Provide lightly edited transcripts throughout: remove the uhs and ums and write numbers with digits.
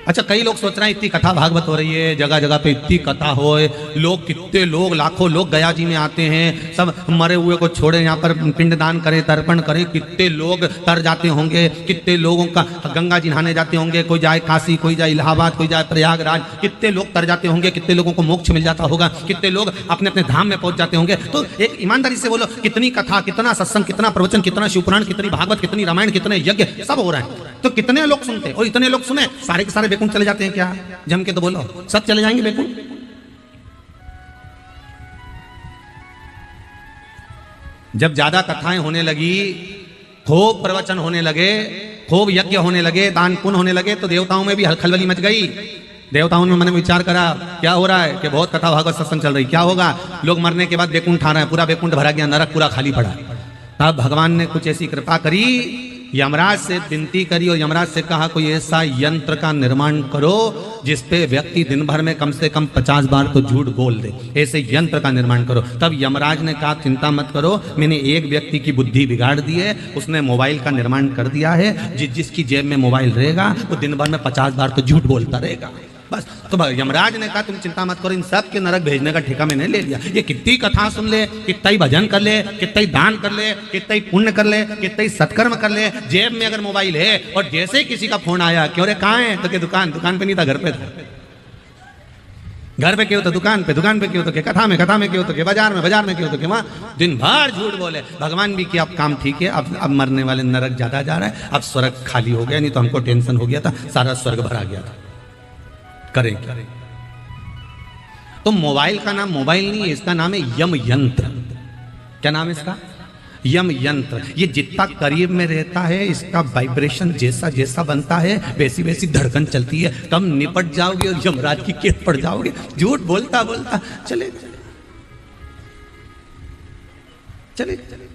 अच्छा, कई लोग सोच रहे हैं इतनी कथा भागवत हो रही है, जगह जगह पे इतनी कथा हो, लोग कितने लोग लाखों लोग गया जी में आते हैं, सब मरे हुए को छोड़े यहाँ पर पिंडदान करें, तर्पण करें, कितने लोग तर जाते होंगे, कितने लोगों का गंगा जी नहाने जाते होंगे, कोई जाए काशी, कोई जाए इलाहाबाद, कोई जाए प्रयागराज, कितने लोग तर जाते होंगे, कितने लोगों को मोक्ष मिल जाता होगा, कितने लोग अपने अपने धाम में पहुंच जाते होंगे। तो एक ईमानदारी से बोलो, कितनी कथा, कितना सत्संग, कितना प्रवचन, कितना शिवपुराण, कितनी भागवत, कितनी रामायण, कितने यज्ञ सब हो रहा है, तो कितने लोग सुनते हैं? और इतने लोग सुने सारे के सारे बैकुंठ चले जाते हैं क्या? जम के तो बोलो, सब चले जाएंगे बैकुंठ? जब ज्यादा कथाएं होने लगी, खूब प्रवचन होने लगे, खूब यज्ञ होने लगे, दान पुण्य होने लगे, तो देवताओं में भी हलखलबली मच गई। देवताओं ने मन में विचार करा, क्या हो रहा है कि बहुत कथा भागवत सत्संग चल रही, क्या होगा? लोग मरने के बाद बैकुंठ आ रहे हैं, पूरा बैकुंठ भरा गया, नरक पूरा खाली पड़ा। तब भगवान ने कुछ ऐसी कृपा करी, यमराज से विनती करी और यमराज से कहा कोई ऐसा यंत्र का निर्माण करो जिसपे व्यक्ति दिन भर में कम से कम 50 बार तो झूठ बोल दे, ऐसे यंत्र का निर्माण करो। तब यमराज ने कहा चिंता मत करो, मैंने एक व्यक्ति की बुद्धि बिगाड़ दी है, उसने मोबाइल का निर्माण कर दिया है, जिसकी जेब में मोबाइल रहेगा वो दिन भर में 50 बार तो झूठ बोलता रहेगा बस। तो यमराज ने कहा तुम चिंता मत करो, इन सब के नरक भेजने का ठेका मैंने ले लिया। ये कितनी कथा सुन ले, कितना ही भजन कर ले, कितना ही दान कर ले, कितना ही पुण्य कर ले, कितना ही सत्कर्म कर ले, जेब में अगर मोबाइल है और जैसे ही किसी का फोन आया, क्यों रे कहाँ है? तो क्या दुकान पे नहीं था, घर पे था। घर पे क्यों? तो दुकान पे क्यों? तो क्या कथा में क्यों? तो क्या बाजार में क्यों? तो क्या वहां दिन भर झूठ बोले। भगवान भी किया अब काम ठीक है, अब मरने वाले नरक ज्यादा जा रहा है, अब स्वर्ग खाली हो गया, नहीं तो हमको टेंशन हो गया था, सारा स्वर्ग भरा गया था। करें तो मोबाइल का नाम मोबाइल नहीं है, इसका नाम है यम यंत्र। क्या नाम है इसका? यम यंत्र। ये जितना करीब में रहता है, इसका वाइब्रेशन जैसा जैसा बनता है वैसी वैसी धड़कन चलती है, कम निपट जाओगे और यमराज की केस पड़ जाओगे। झूठ बोलता बोलता चले चले चले।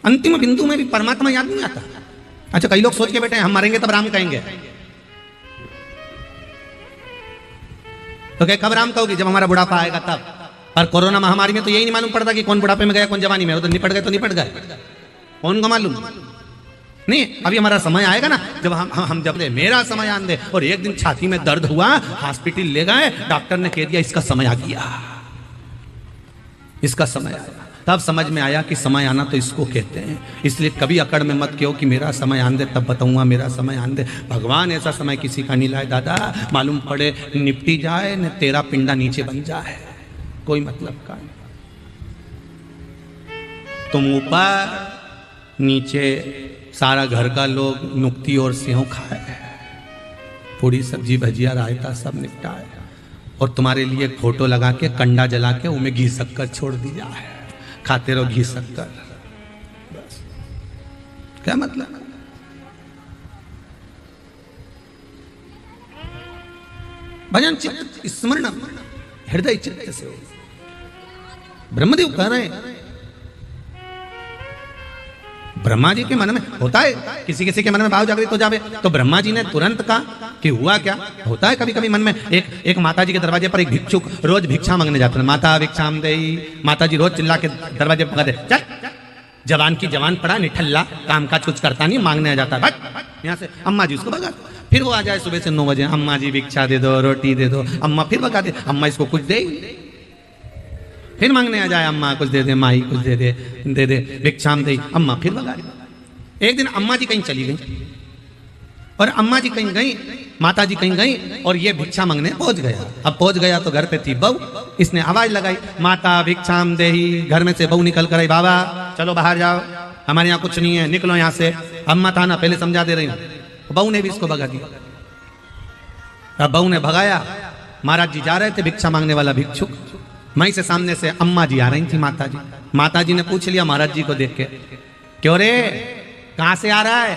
अंतिम बिंदु में भी परमात्मा याद नहीं आता। अच्छा, कई लोग सोच के बैठे हैं हम मरेंगे तब राम कहेंगे, तो क्या कब राम कहोगे? जब हमारा बुढ़ापा आएगा तब। पर कोरोना महामारी में तो यही नहीं मालूम पड़ता कि कौन बुढ़ापे में गया कौन जवानी में, वो तो निपट गए तो निपट गए, कौन को मालूम? नहीं, अभी हमारा समय आएगा ना, जब हम जब मेरा समय आन दे। और एक दिन छाती में दर्द हुआ, हॉस्पिटल ले गए, डॉक्टर ने कह दिया इसका समय आ गया, इसका समय आया। तब समझ में आया कि समय आना तो इसको कहते हैं। इसलिए कभी अकड़ में मत कहो कि मेरा समय आन दे तब बताऊंगा, मेरा समय आन दे। भगवान ऐसा समय किसी का नहीं लाए दादा, मालूम पड़े निपटी जाए न तेरा पिंडा नीचे बन जाए, कोई मतलब का नहीं। तुम ऊपर नीचे सारा घर का लोग नुक्ती और सेव खाए, पूरी सब्जी भजिया रायता सब निपटाए, और तुम्हारे लिए एक फोटो लगा के कंडा जला के उनमें घी शक्कर छोड़ दी जाए, खाते रहो घी शक्कर, बस। क्या मतलब? भजन चित्त स्मरण हृदय चित्त से। ब्रह्मदेव कह रहे हैं, ब्रह्मा जी के मन में होता है, किसी किसी के मन में भाव जागृत हो जावे, तो ब्रह्मा जी ने तुरंत कहा कि हुआ क्या? होता है कभी कभी मन में। एक माता जी के दरवाजे पर एक भिक्षुक रोज भिक्षा मांगने जाते हैं, माता भिक्षाम देई। माता जी रोज चिल्ला के दरवाजे पर कहते चल, जवान की जवान पड़ा निठल्ला, काम काज कुछ करता नहीं, मांगने आ जाता है, यहाँ से। अम्मा जी उसको भगा, फिर वो आ जाए सुबह से 9 बजे, अम्मा जी भिक्षा दे दो, रोटी दे दो, अम्मा फिर भगा दे, अम्मा इसको कुछ दे, फिर मांगने आ जाए, अम्मा कुछ दे दे, माई कुछ दे दे भिक्षाम दे, अम्मा फिर भगा दे। एक दिन अम्मा जी कहीं चली गई, और अम्मा जी कहीं गई, माता जी कहीं गई, और ये भिक्षा मांगने पहुंच गया। अब पहुंच गया तो घर पे थी बहू, इसने आवाज लगाई, माता भिक्षाम देही। घर में से बहू निकल कर आई, बाबा चलो बाहर जाओ, हमारे यहाँ कुछ नहीं है, निकलो यहाँ से। अम्मा था ना, पहले समझा दे रही हूँ। बहू ने भी इसको भगा दिया। अब बहू ने भगाया, महाराज जी जा रहे थे, भिक्षा मांगने वाला भिक्षुक, मई से सामने से अम्मा जी आ रही थी। माता जी ने पूछ लिया महाराज जी को देख के, क्यों रे कहां से आ रहा है?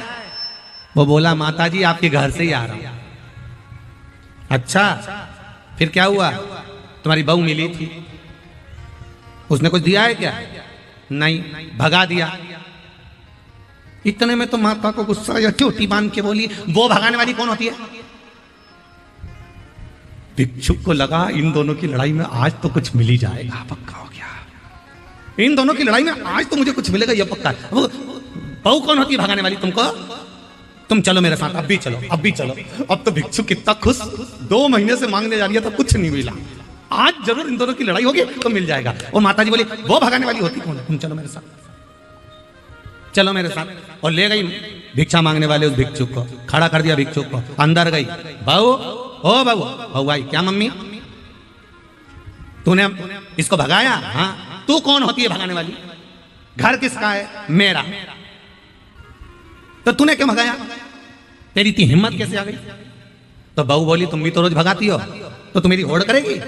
वो बोला माता जी आपके घर से ही आ रहा हूं। अच्छा, फिर क्या हुआ? तुम्हारी बहू मिली थी, उसने कुछ दिया है क्या? नहीं, भगा दिया। इतने में तो माता को गुस्सा या चोटी बांध के बोली, वो भगाने वाली कौन होती है? भिक्षुक को लगा इन दोनों की लड़ाई में आज तो कुछ मिल ही जाएगा, पक्का हो गया। इन दोनों की लड़ाई में आज तो मुझे कुछ मिलेगा ये पक्का है। वो बहू कौन होती है भगाने वाली तुमको? तुम चलो मेरे साथ, अब भी चलो, अब भी चलो। अब तो भिक्षु कितना खुश, 2 महीने से मांगने जा रही है तो कुछ नहीं मिला, आज जरूर इन दोनों की लड़ाई होगी तो मिल जाएगा। और माता जी बोली वो भगाने वाली होती कौन है? तुम चलो मेरे साथ, चलो मेरे साथ। और ले गई भिक्षा मांगने वाले उस भिक्षुक को, खड़ा कर दिया भिक्षुक को, अंदर गई। बहू, ओ बहू, बहू आई। क्या मम्मी, तूने इसको भगाया? हाँ। तू कौन होती है भगाने वाली? घर किसका है? मेरा। तो तूने क्यों भगाया? तेरी इतनी हिम्मत कैसे आ गई? तो बहू बोली तुम भी तो रोज भगाती हो, तो तू मेरी होड़ करेगी?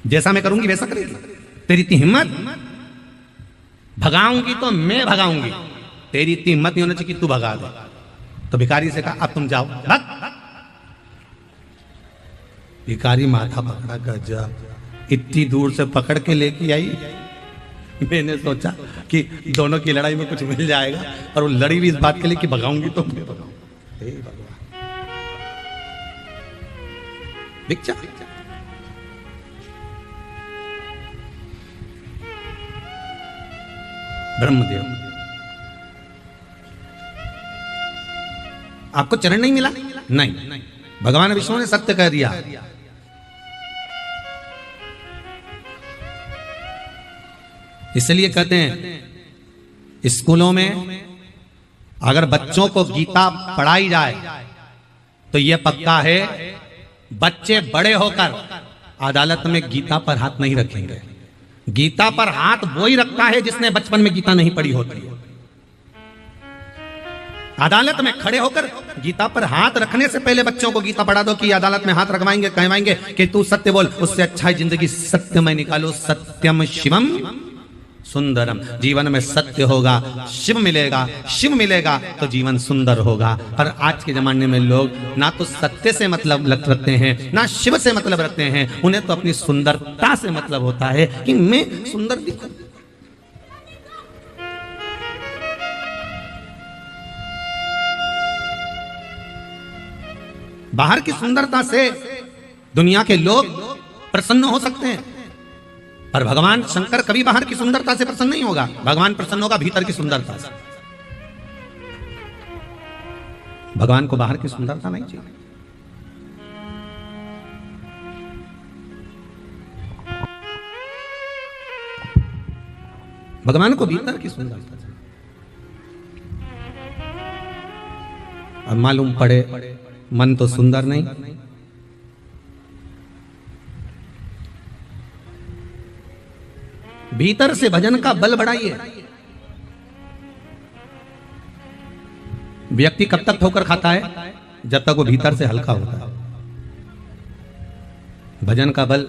जैसा मैं करूंगी वैसा करेगी? तेरी इतनी हिम्मत? भगाऊंगी तो मैं भगाऊंगी, तेरी इतनी हिम्मत नहीं होनी चाहिए कि तू भगा दे। तो भिखारी से कहा अब तुम जाओ। भिखारी माथा पकड़ा, गजब, इतनी दूर से पकड़ के लेके आई। मैंने सोचा कि दोनों की लड़ाई में कुछ मिल जाएगा, और वो लड़ी भी इस बात के लिए कि भगाऊंगी तो मैं भगाऊंगी। हे भगवान, भिक्षा। ब्रह्मदेव, आपको चरण नहीं मिला? नहीं, भगवान विष्णु ने सत्य कह दिया। इसलिए कहते हैं स्कूलों में अगर बच्चों को गीता पढ़ाई जाए तो यह पक्का है बच्चे बड़े होकर अदालत में गीता पर हाथ नहीं रखेंगे। गीता पर हाथ वो ही रखता है जिसने बचपन में गीता नहीं पढ़ी होती है। अदालत में खड़े होकर गीता पर हाथ रखने से पहले बच्चों को गीता पढ़ा दो कि अदालत में हाथ रखवाएंगे, कहवाएंगे कि तू सत्य बोल, उससे अच्छा है जिंदगी सत्य में निकालो। सत्यम शिवम सुंदरम, जीवन में सत्य होगा, शिव मिलेगा, शिव मिलेगा तो जीवन सुंदर होगा। पर आज के जमाने में लोग ना तो सत्य से मतलब रखते हैं, ना शिव से मतलब रखते हैं। उन्हें तो अपनी सुंदरता से मतलब होता है कि मैं सुंदर दिखूं। बाहर की सुंदरता से दुनिया के लोग प्रसन्न हो सकते हैं, पर भगवान शंकर कभी बाहर की सुंदरता से प्रसन्न नहीं होगा। भगवान प्रसन्न होगा भीतर की सुंदरता से। भगवान को बाहर की सुंदरता नहीं चाहिए। भगवान को भीतर की सुंदरता चाहिए। अब मालूम पड़े मन तो सुंदर नहीं, भीतर से भजन का बल बढ़ाइए। व्यक्ति कब तक ठोकर खाता है? जब तक वो भीतर से हल्का होता है। भजन का बल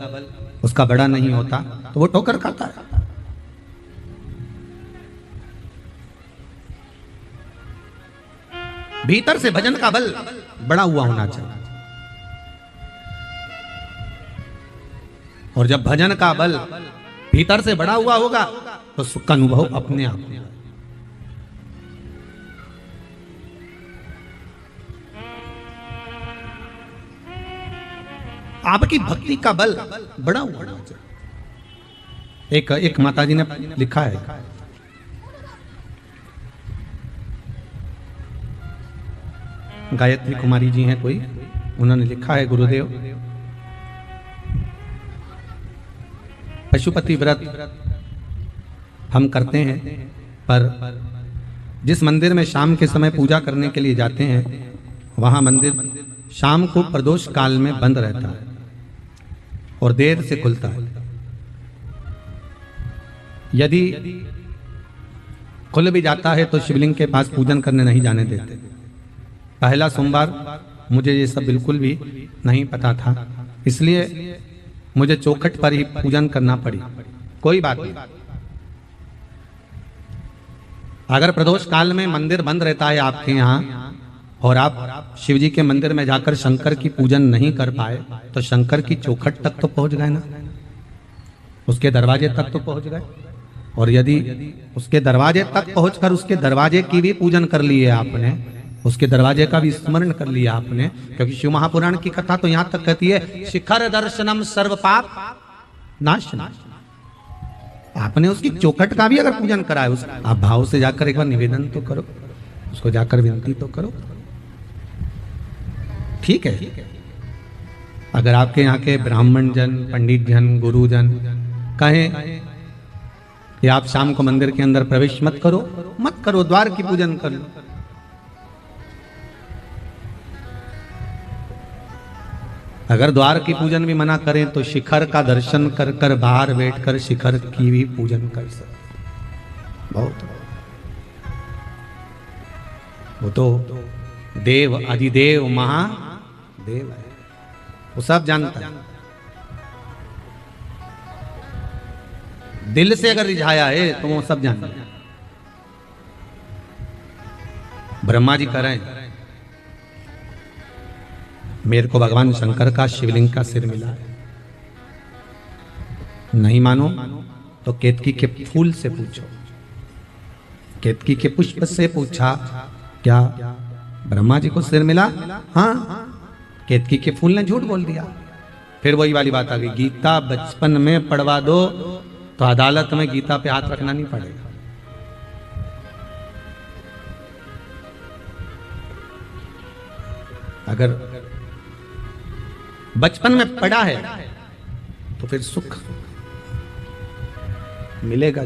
उसका बड़ा नहीं होता तो वो ठोकर खाता है। भीतर से भजन का बल बड़ा हुआ होना चाहिए। और जब भजन का बल भीतर से बड़ा हुआ होगा तो सुख का अनुभव अपने आप होगा। आपकी भक्ति का बल बड़ा हुआ होना चाहिए। एक माताजी ने लिखा है, गायत्री कुमारी जी हैं कोई, उन्होंने लिखा है, गुरुदेव पशुपति व्रत हम करते हैं, पर जिस मंदिर में शाम के समय पूजा करने के लिए जाते हैं वहां मंदिर शाम को प्रदोष काल में बंद रहता है और देर से खुलता है। यदि खुल भी जाता है तो शिवलिंग के पास पूजन करने नहीं जाने देते। पहला सोमवार मुझे ये सब बिल्कुल भी नहीं पता था, इसलिए मुझे चौखट पर ही पूजन करना पड़ी। कोई बात नहीं, अगर प्रदोष काल में मंदिर बंद रहता है आपके यहाँ और आप शिव जी के मंदिर में जाकर शंकर की पूजन नहीं कर पाए तो शंकर की चौखट तक तो पहुंच गए ना, उसके दरवाजे तक तो पहुंच गए। और यदि उसके दरवाजे तक पहुंचकर उसके दरवाजे की भी पूजन कर लिए आपने, उसके दरवाजे का भी स्मरण कर लिया आपने, क्योंकि शिव महापुराण की कथा तो यहां तक कहती है शिखर दर्शनम सर्व पाप नाश नहीं। आपने उसकी चौखट का भी अगर पूजन करा है, उस आप भाव से जाकर एक बार निवेदन तो करो, उसको जाकर विनती तो करो। ठीक है, अगर आपके यहाँ के ब्राह्मण जन, पंडित जन, गुरुजन कहें कि आप शाम को मंदिर के अंदर प्रवेश मत करो, द्वार की पूजन कर लो। अगर द्वार की पूजन भी मना करें तो शिखर का दर्शन कर कर बाहर बैठकर शिखर की भी पूजन कर सकते। बहुत वो तो देव अधिदेव महादेव है, वो सब जानता है। दिल से अगर रिझाया है तो वो सब जानता है। ब्रह्मा जी कह रहे हैं मेरे को भगवान शंकर का शिवलिंग का सिर मिला है। नहीं मानो तो केतकी के फूल से पूछो। केतकी के पुष्प से पूछा क्या ब्रह्मा जी को सिर मिला? हाँ। केतकी के फूल ने झूठ बोल दिया। फिर वही वाली बात आ गई, गीता बचपन में पढ़वा दो तो अदालत में गीता पे हाथ रखना नहीं पड़ेगा। अगर बचपन में पढ़ा है तो फिर सुख मिलेगा।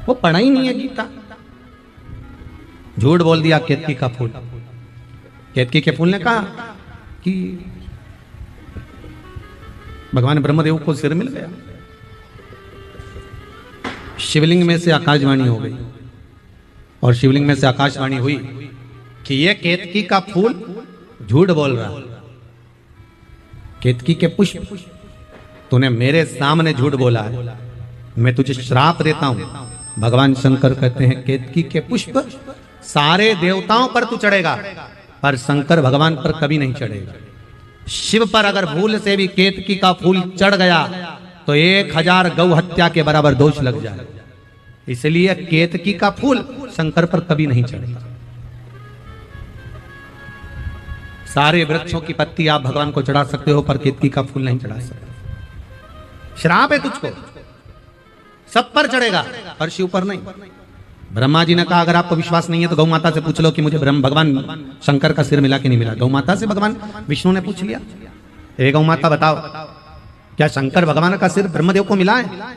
वो पढ़ा ही नहीं है गीता, झूठ बोल दिया केतकी का फूल। केतकी के फूल ने कहा कि भगवान ब्रह्मदेव को सिर मिल गया। शिवलिंग में से आकाशवाणी हो गई और शिवलिंग में से आकाशवाणी हुई कि ये केतकी का फूल झूठ बोल रहा। केतकी के पुष्प तूने मेरे सामने झूठ बोला है, मैं तुझे श्राप देता हूं। भगवान शंकर कहते हैं केतकी के पुष्प सारे देवताओं पर तू चढ़ेगा पर शंकर भगवान पर कभी नहीं चढ़ेगा। शिव पर अगर भूल से भी केतकी का फूल चढ़ गया तो 1000 गौ हत्या के बराबर दोष लग जाए। इसलिए केतकी का फूल शंकर पर कभी नहीं चढ़ेगा। सारे वृक्षों की पत्ती आप भगवान को चढ़ा सकते हो पर केतकी का फूल नहीं चढ़ा सकते। श्राप है तुझको, सब पर चढ़ेगा पर शिव पर नहीं। ब्रह्मा जी ने कहा अगर आपको विश्वास नहीं है तो गौ माता से पूछ लो कि मुझे भगवान शंकर का सिर मिला कि नहीं मिला। गौ माता से भगवान विष्णु ने पूछ लिया, हे गौ माता बताओ क्या शंकर भगवान का सिर ब्रह्मदेव को मिला है?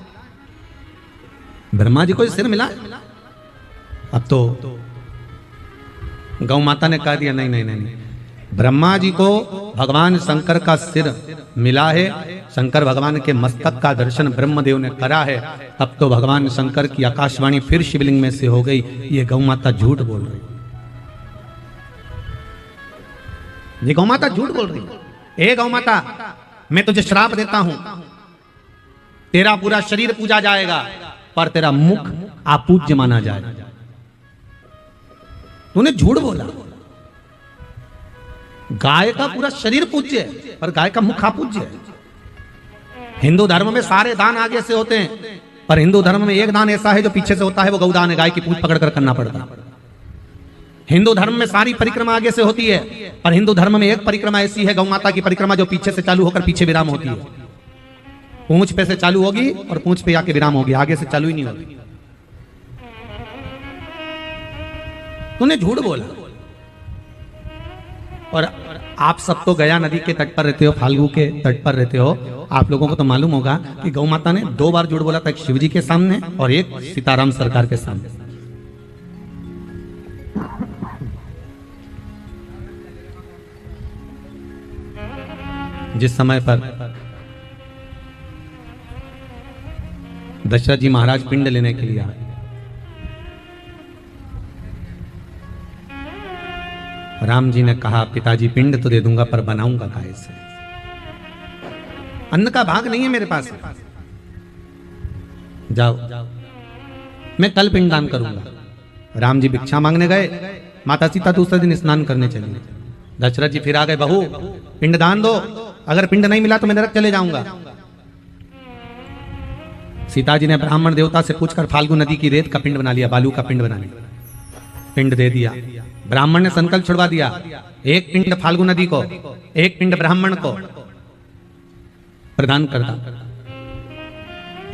ब्रह्मा जी को सिर मिला है? अब तो गौ माता ने कह दिया नहीं नहीं नहीं, ब्रह्मा जी को भगवान शंकर का सिर मिला है। शंकर भगवान के मस्तक का दर्शन ब्रह्मदेव ने करा है। अब तो भगवान शंकर की आकाशवाणी फिर शिवलिंग में से हो गई, ये गौ माता झूठ बोल रही, ये गौ माता झूठ बोल रही। ए गौ माता मैं तुझे श्राप देता हूं, तेरा पूरा शरीर पूजा जाएगा पर तेरा मुख अपूज्य माना जाएगा। तूने झूठ बोला। गाय का पूरा शरीर पूज्य है पर गाय का मुख अपूज्य है। हिंदू धर्म में सारे दान आगे से होते हैं पर हिंदू धर्म में एक दान ऐसा है जो पीछे से होता है, वो गौदान है। गाय की पूंछ पकड़ कर करना पड़ता है। हिंदू धर्म में सारी परिक्रमा आगे से होती है पर हिंदू धर्म में एक परिक्रमा ऐसी है गौ माता की परिक्रमा जो पीछे से चालू होकर पीछे विराम होती है। पूंछ पे से चालू होगी और पूंछ पे आके विराम होगी, आगे से चालू ही नहीं होगी। तूने झूठ बोला। और आप सब तो गया नदी के तट पर रहते हो, फाल्गु के तट पर रहते हो, आप लोगों को तो मालूम होगा कि गौ माता ने 2 बार झूठ बोला था, एक शिवजी के सामने और एक सीताराम सरकार के सामने। जिस समय पर दशरथ जी महाराज पिंड लेने के लिए आए, राम जी ने कहा पिताजी पिंड तो दे दूंगा पर बनाऊंगा गाय से, अन्न का भाग नहीं है मेरे पास, जाओ मैं कल पिंडदान करूंगा। राम जी भिक्षा मांगने गए, माता सीता दूसरे दिन स्नान करने चली। दशरथ जी फिर आ गए, बहू पिंडदान दो, अगर पिंड नहीं मिला तो मैं नरक चले जाऊंगा। सीता जी ने ब्राह्मण देवता से पूछकर फाल्गु नदी की रेत का पिंड बना लिया, बालू का पिंड बना लिया, पिंड दे दिया। ब्राह्मण ने संकल्प छुड़वा दिया, एक पिंड फाल्गु नदी को, एक पिंड ब्राह्मण को। प्रदान करता।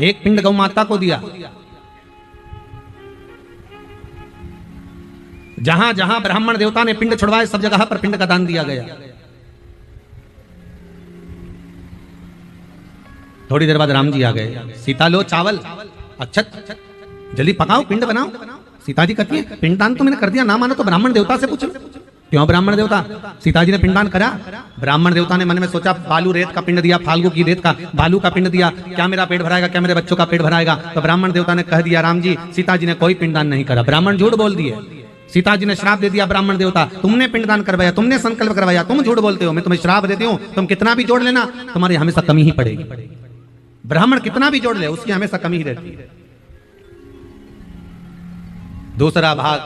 एक पिंड गौ माता को दिया। जहां जहां ब्राह्मण देवता ने पिंड छुड़वाए सब जगह पर पिंड का दान दिया गया। थोड़ी देर बाद राम जी आ गए। सीता लो चावल अक्षत जल्दी पकाओ पिंड बनाओ। सीता जी कहती है पिंडदान तो मैंने कर दिया, ना मानो तो ब्राह्मण देवता से पूछो। क्यों ब्राह्मण देवता? सीता जी ने पिंडदान करा। ब्राह्मण देवता ने मन में सोचा बालू रेत का पिंड दिया, फाल्गु की रेत का बालू का पिंड दिया, क्या मेरा पेट भराएगा, क्या मेरे बच्चों का पेट भराएगा? तो ब्राह्मण देवता ने कह दिया राम जी सीता जी ने कोई पिंडदान नहीं करा। ब्राह्मण झूठ बोल दिए। सीता जी ने श्राप दे दिया ब्राह्मण देवता, तुमने पिंडदान करवाया, तुमने संकल्प करवाया, तुम झूठ बोलते हो, मैं तुम्हें श्राप देती हूं, तुम कितना भी जोड़ लेना तुम्हारी हमेशा कमी ही पड़ेगी। ब्राह्मण कितना भी जोड़ ले उसकी हमेशा कमी ही रहती है। दूसरा भाग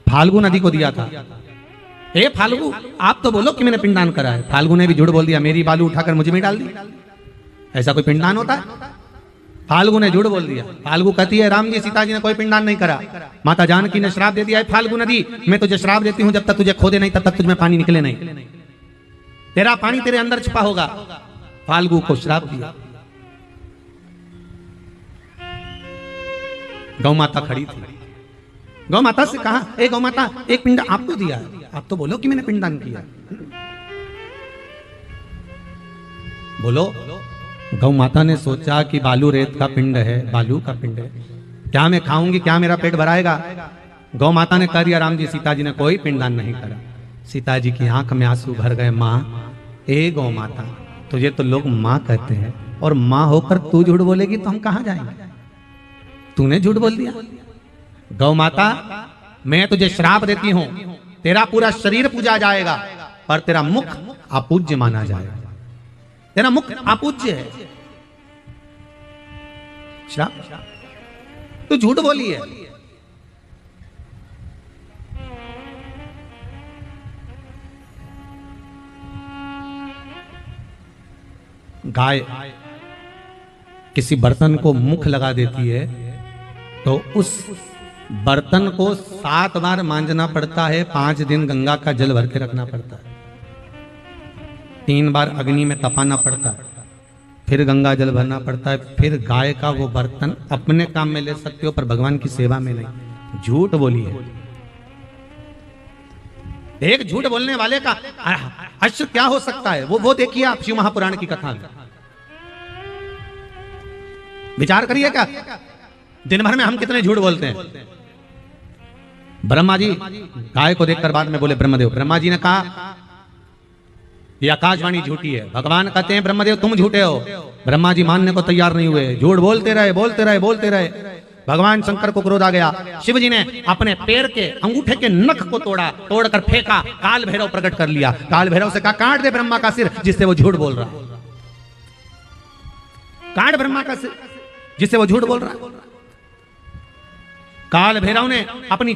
फाल्गु नदी को दिया था। हे फाल्गु आप तो बोलो कि मैंने पिंडदान करा है। फाल्गु ने भी झूठ बोल दिया, मेरी बालू उठाकर मुझे में डाल दी। ऐसा कोई पिंडदान होता है? फाल्गु ने झूठ बोल दिया। फाल्गु कहती है राम जी सीता जी ने कोई पिंडदान नहीं करा। माता जानकी ने श्राप दे दिया है फाल्गु नदी मैं तुझे श्राप देती हूं, जब तक तुझे खोदे नहीं तब तक तुझमें पानी निकले नहीं, तेरा पानी तेरे अंदर छुपा होगा। फाल्गु को श्राप दिया। गौ माता खड़ी थी। गौ माता से कहा ए गौ माता एक पिंड आपको दिया, आप तो बोलो कि मैंने पिंडदान किया। बोलो। गौ माता ने सोचा कि बालू रेत का पिंड है, बालू का पिंड है, क्या मैं खाऊंगी, क्या मेरा पेट भराएगा? गौ माता ने कह दिया राम जी सीता जी ने कोई पिंडदान नहीं करा। सीता जी की आंख में आंसू भर गए। माँ ए गौ माता तुझे तो लोग माँ कहते हैं और माँ होकर तू झूठ बोलेगी तो हम कहां जाएंगे? तूने झूठ बोल दिया। गौ माता मैं तुझे श्राप देती हूं, तेरा पूरा शरीर पूजा जाएगा पर तेरा मुख अपूज्य माना जाएगा। तेरा मुख अपूज्य है। श्राप तू झूठ बोली है। गाय किसी बर्तन को मुख लगा देती है तो उस बर्तन को 7 बार मांजना पड़ता है, 5 दिन गंगा का जल भर के रखना पड़ता है, 3 बार अग्नि में तपाना पड़ता है, फिर गंगा जल भरना पड़ता है, फिर गाय का वो बर्तन अपने काम में ले सकते हो पर भगवान की सेवा में नहीं। झूठ बोली है। एक झूठ बोलने वाले का अश्र क्या हो सकता है वो देखिए आप शिव महापुराण की कथा में विचार करिए। क्या दिन भर में हम कितने झूठ बोलते हैं? ब्रह्मा जी गाय को देखकर बाद में बोले ब्रह्मदेव, ब्रह्मा जी ने कहा ये आकाशवाणी झूठी है। भगवान कहते हैं ब्रह्मदेव तुम झूठे हो। ब्रह्मा जी मानने को तैयार नहीं हुए, झूठ बोलते रहे बोलते रहे बोलते रहे। भगवान शंकर को क्रोध आ गया। शिव जी ने अपने पैर के अंगूठे के नख को तोड़ा, तोड़कर फेंका, काल भैरव प्रकट कर लिया। काल भैरव से कहा काट दे ब्रह्मा का सिर जिससे वो झूठ बोल रहा। काट ब्रह्मा का सिर जिससे वो झूठ बोल रहा। काल भैरव ने अपनी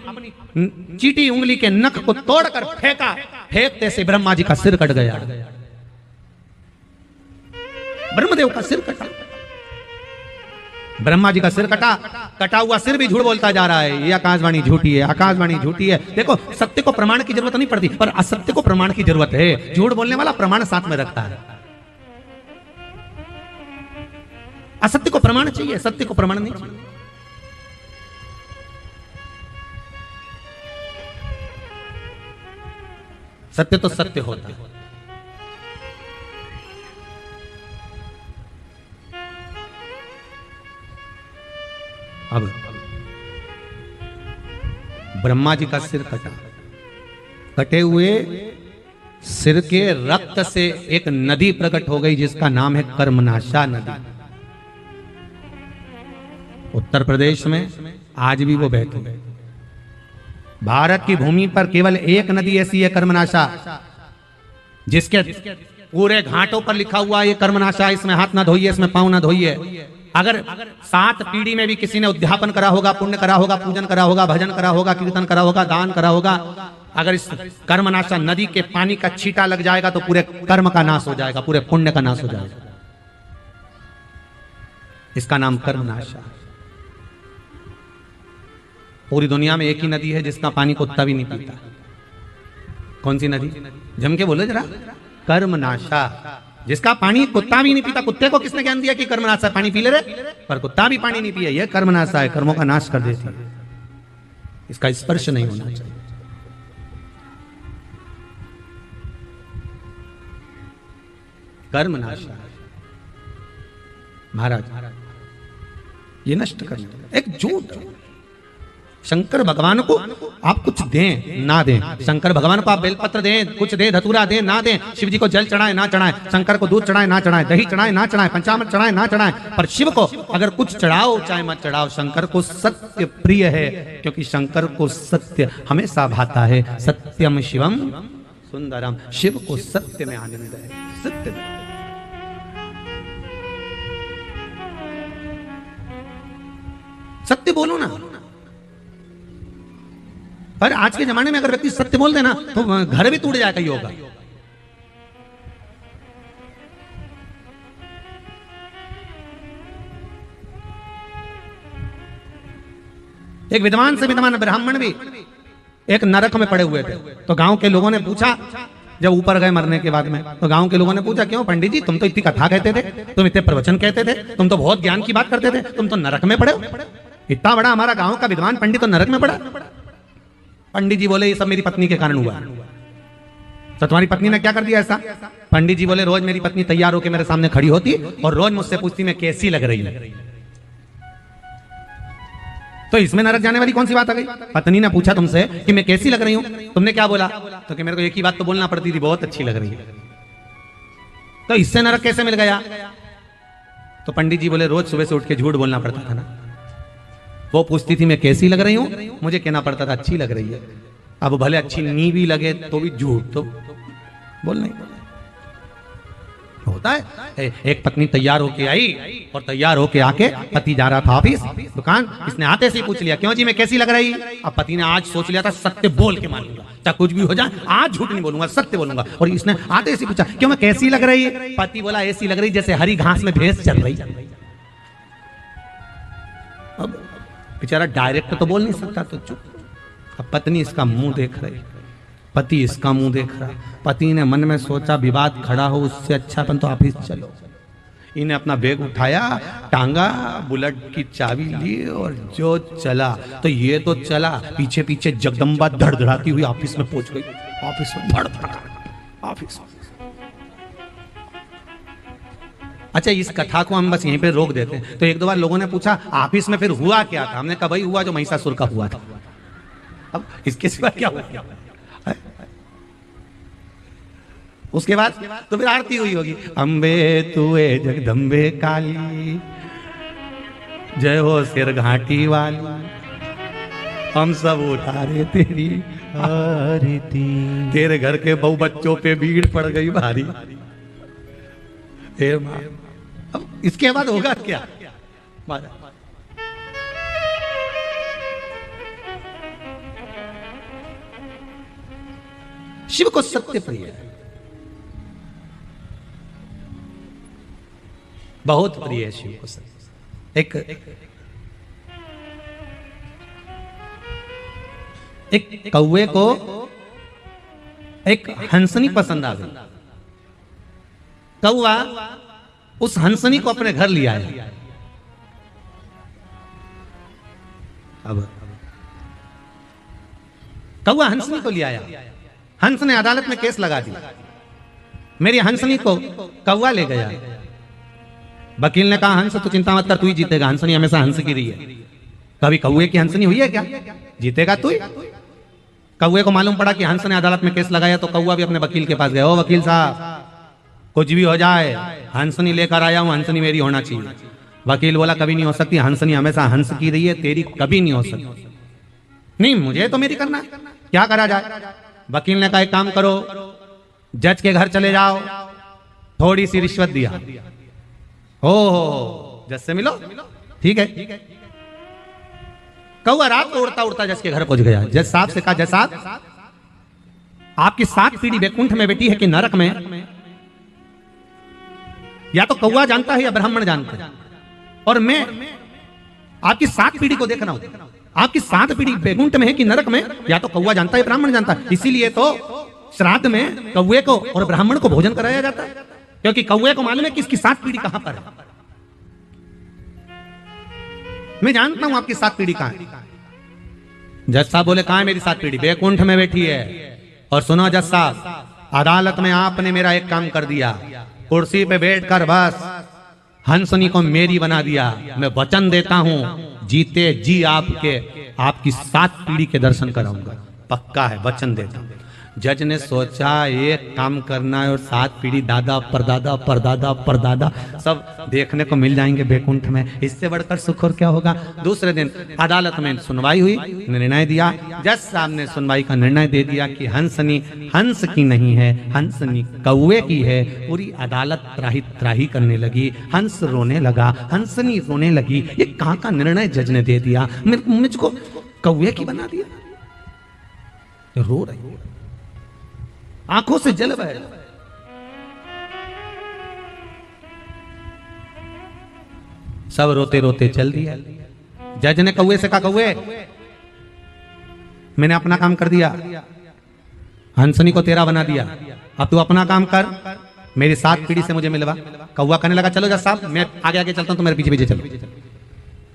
चीटी उंगली के नख को तोड़कर फेंका, फेंकते से ब्रह्मा जी का सिर कट गया। ब्रह्मदेव का सिर कटा। ब्रह्मा जी का सिर कटा, कटा हुआ सिर भी झूठ बोलता जा रहा है। ये आकाशवाणी झूठी है, आकाशवाणी झूठी है। देखो सत्य को प्रमाण की जरूरत नहीं पड़ती पर असत्य को प्रमाण की जरूरत है। झूठ बोलने वाला प्रमाण साथ में रखता है। असत्य को प्रमाण चाहिए, सत्य को प्रमाण नहीं चाहिए। सत्य तो सत्य होता है। अब ब्रह्मा जी का सिर कटा। कटे हुए सिर के रक्त से एक नदी प्रकट हो गई जिसका नाम है कर्मनाशा नदी। उत्तर प्रदेश में आज भी वो बहती है। भारत की भूमि पर केवल एक नदी ऐसी है कर्मनाशा, जिसके पूरे घाटों पर लिखा हुआ ये कर्मनाशा, इसमें हाथ ना धोइए, इसमें पांव ना धोइए। अगर 7 पीढ़ी में भी किसी ने उद्यापन करा होगा, पुण्य करा होगा, पूजन करा होगा, भजन करा होगा, कीर्तन करा होगा, दान करा होगा, अगर इस कर्मनाशा नदी के पानी का छींटा लग जाएगा तो पूरे कर्म का नाश हो जाएगा, पूरे पुण्य का नाश हो जाएगा। इसका नाम कर्मनाशा। पूरी दुनिया में एक ही नदी है जिसका पानी कुत्ता भी नहीं पीता। कौन सी नदी? जम के बोलो जरा। कर्मनाशा। जिसका पानी कुत्ता भी नहीं पीता, कुत्ते को किसने ज्ञान दिया कि कर्मनाशा है, पानी पी ले रे, पर कुत्ता भी पानी नहीं पिए, यह कर्मनाशा है, कर्मों का नाश कर देती है, इसका स्पर्श नहीं होना चाहिए। कर्मनाशा महाराज ये नष्ट करना। एक झूठ, शंकर भगवान को आप कुछ दें ना दें, शंकर भगवान को आप बेलपत्र दें, कुछ दें, धतूरा दें ना दें, शिव जी को जल चढ़ाए ना चढ़ाए, शंकर को दूध चढ़ाए ना चढ़ाए, दही चढ़ाए ना चढ़ाए, पंचामृत चढ़ाए ना चढ़ाए, पर शिव को अगर कुछ चढ़ाओ चाहे मत चढ़ाओ, शंकर को सत्य प्रिय है, क्योंकि शंकर को सत्य हमेशा भाता है। सत्यम शिवम सुंदरम, शिव को सत्य में आनंद है, सत्य में। सत्य बोलो ना, पर आज के जमाने में अगर व्यक्ति सत्य बोल देना तो घर भी टूट जाएगा, होगा। एक विद्वान से विद्वान ब्राह्मण भी एक नरक में पड़े हुए थे, तो गांव के लोगों ने पूछा, जब ऊपर गए मरने के बाद में, तो गांव के लोगों ने पूछा, क्यों पंडित जी तुम तो इतनी कथा कहते थे, तुम इतने प्रवचन कहते थे, तुम तो बहुत ज्ञान की बात करते थे, तुम तो नरक में पड़े हो, इतना बड़ा हमारा गांव का विद्वान पंडित तो नरक में पड़ा। पंडित जी बोले ये सब मेरी पत्नी के कारण हुआ। तो तुम्हारी पत्नी ने क्या कर दिया ऐसा? पंडित जी बोले रोज मेरी पत्नी तैयार होकर मेरे सामने खड़ी होती और रोज मुझसे पूछती मैं कैसी लग रही है। तो इसमें नरक जाने वाली कौन सी बात आ गई? पत्नी ने पूछा तुमसे कि मैं कैसी लग रही हूं, तुमने क्या बोला? तो कि मेरे को एक ही बात तो बोलना पड़ती थी, बहुत अच्छी लग रही है। तो इससे नरक कैसे मिल गया? तो पंडित जी बोले रोज सुबह से उठ के झूठ बोलना पड़ता था ना। वो पूछती थी मैं कैसी लग रही हूं, मुझे कहना पड़ता था अच्छी लग रही है। अब भले अच्छी नी भी लगे तो भी झूठ तो बोलना ही होता है। एक पत्नी तैयार होके आई और तैयार होके आके पति जा रहा था ऑफिस दुकान, इसने आते से ही पूछ लिया क्यों जी मैं कैसी लग रही? अब पति ने आज सोच लिया था सत्य बोल के मानूंगा, चाहे कुछ भी हो जाए आज झूठ नहीं बोलूंगा, सत्य बोलूंगा। और इसने आते से पूछा क्यों मैं कैसी लग रही? पति बोला ऐसी लग रही जैसे हरी घास में भैंस चल रही। अब बेचारा डायरेक्ट तो बोल नहीं सकता, तो चुप। अब पत्नी इसका मुंह देख रही, पति इसका मुंह देख रहा। पति ने मन में सोचा विवाद खड़ा हो उससे अच्छा अपन तो ऑफिस चलो। इन्हें अपना बैग उठाया, टांगा, बुलेट की चाबी ली और जो चला। तो ये तो चला, पीछे पीछे जगदम्बा धड़धड़ाती हुई ऑफिस में पहुंच गई। ऑफिस में ऑफिस। अच्छा इस कथा को हम बस यहीं पे रोक देते हैं। तो एक दो बार लोगों ने पूछा ऑफिस में फिर हुआ क्या था? हमने कहा भाई हुआ जो महिषासुर का हुआ था। अब इसके सिवा क्या हुआ? उसके बाद तो फिर आरती हुई होगी, अम्बे तुए जगदम्बे काली, जय हो सिर घाटी वाली, हम सब उतारे तेरी आरती, तेरे घर के बहु बच्चों पे भीड़ पड़ गई भारी। हे मां, अब इसके बाद होगा क्या? शिव को सत्य प्रिय है, बहुत प्रिय है शिव को सत्य। एक कौवे को एक हंसनी पसंद आ गई। कौवा उस हंसनी को अपने घर ले आया। अब कौवा हंसनी को ले आया, हंस ने अदालत में केस लगा दिया, मेरी हंसनी को कौवा ले गया। वकील ने कहा हंस तो चिंता मत कर, तू ही जीतेगा, हंसनी हमेशा हंस की रही है, कभी कौवे की हंसनी हुई है क्या? जीतेगा तू ही। कौवे को मालूम पड़ा कि हंस ने अदालत में केस लगाया, तो कौवा भी अपने वकील के पास गया, ओ वकील साहब कुछ भी हो जाए हंसनी लेकर आया हूं, हंसनी मेरी होना चाहिए। वकील बोला कभी नहीं हो सकती, हंसनी हमेशा हंस की रही है, तेरी कभी नहीं हो सकती। नहीं मुझे तो मेरी करना, क्या करा जाए? वकील ने कहा एक काम करो, जज के घर चले जाओ, थोड़ी सी रिश्वत दिया, हो जज से मिलो, ठीक है। कौवा रात को उड़ता उड़ता जज के घर पहुंच गया। जज साहब से कहा जज साहब आपकी 7 पीढ़ी वैकुंठ में बेटी है कि नरक में? या तो कौवा जानता है या ब्राह्मण जानता है, और मैं आपकी 7 पीढ़ी को देख रहा हूं, आपकी 7 पीढ़ी वैकुंठ में है कि नरक में? या तो कौवा जानता है ब्राह्मण जानता है, इसीलिए तो श्राद्ध में कौवे को और ब्राह्मण को भोजन कराया जाता है। क्योंकि कौवे को मालूम है कि इसकी 7 पीढ़ी कहां पर है। मैं जानता हूं आपकी 7 पीढ़ी कहां है। जज साहब बोले कहां है मेरी 7 पीढ़ी? बैकुंठ में बैठी है। और सुनो जज साहब, अदालत में आपने मेरा एक काम कर दिया, कुर्सी पे बैठकर बस हंसनी को मेरी बना दिया। मैं वचन देता हूं जीते जी आपकी 7 पीढ़ी के दर्शन कराऊंगा, पक्का है, वचन देता हूं। जज ने सोचा एक काम करना है और 7 पीढ़ी दादा परदादा परदादा परदादा सब देखने को मिल जाएंगे बैकुंठ में, इससे बढ़कर सुख और क्या होगा। दूसरे दिन अदालत में सुनवाई हुई, निर्णय दिया। जज साहब ने सुनवाई का निर्णय दे दिया कि हंसनी हंस की नहीं है, हंसनी कौवे की है। पूरी अदालत त्राही त्राही करने लगी, हंस रोने लगा, हंसनी रोने लगी। ये कहां का निर्णय जज ने दे दिया, मुझको कौवे की बना दिया। रो रही, आंखों से जल बह रहा। सब रोते रोते चल दिया। जज ने कौवे से कहा, कौवे मैंने अपना काम कर दिया, हंसनी को तेरा बना दिया, अब तू अपना काम कर, मेरी 7 पीढ़ी से मुझे मिलवा। कौवा कहने लगा चलो जज साहब मैं आगे आगे चलता हूं, तो मेरे पीछे पीछे चलो।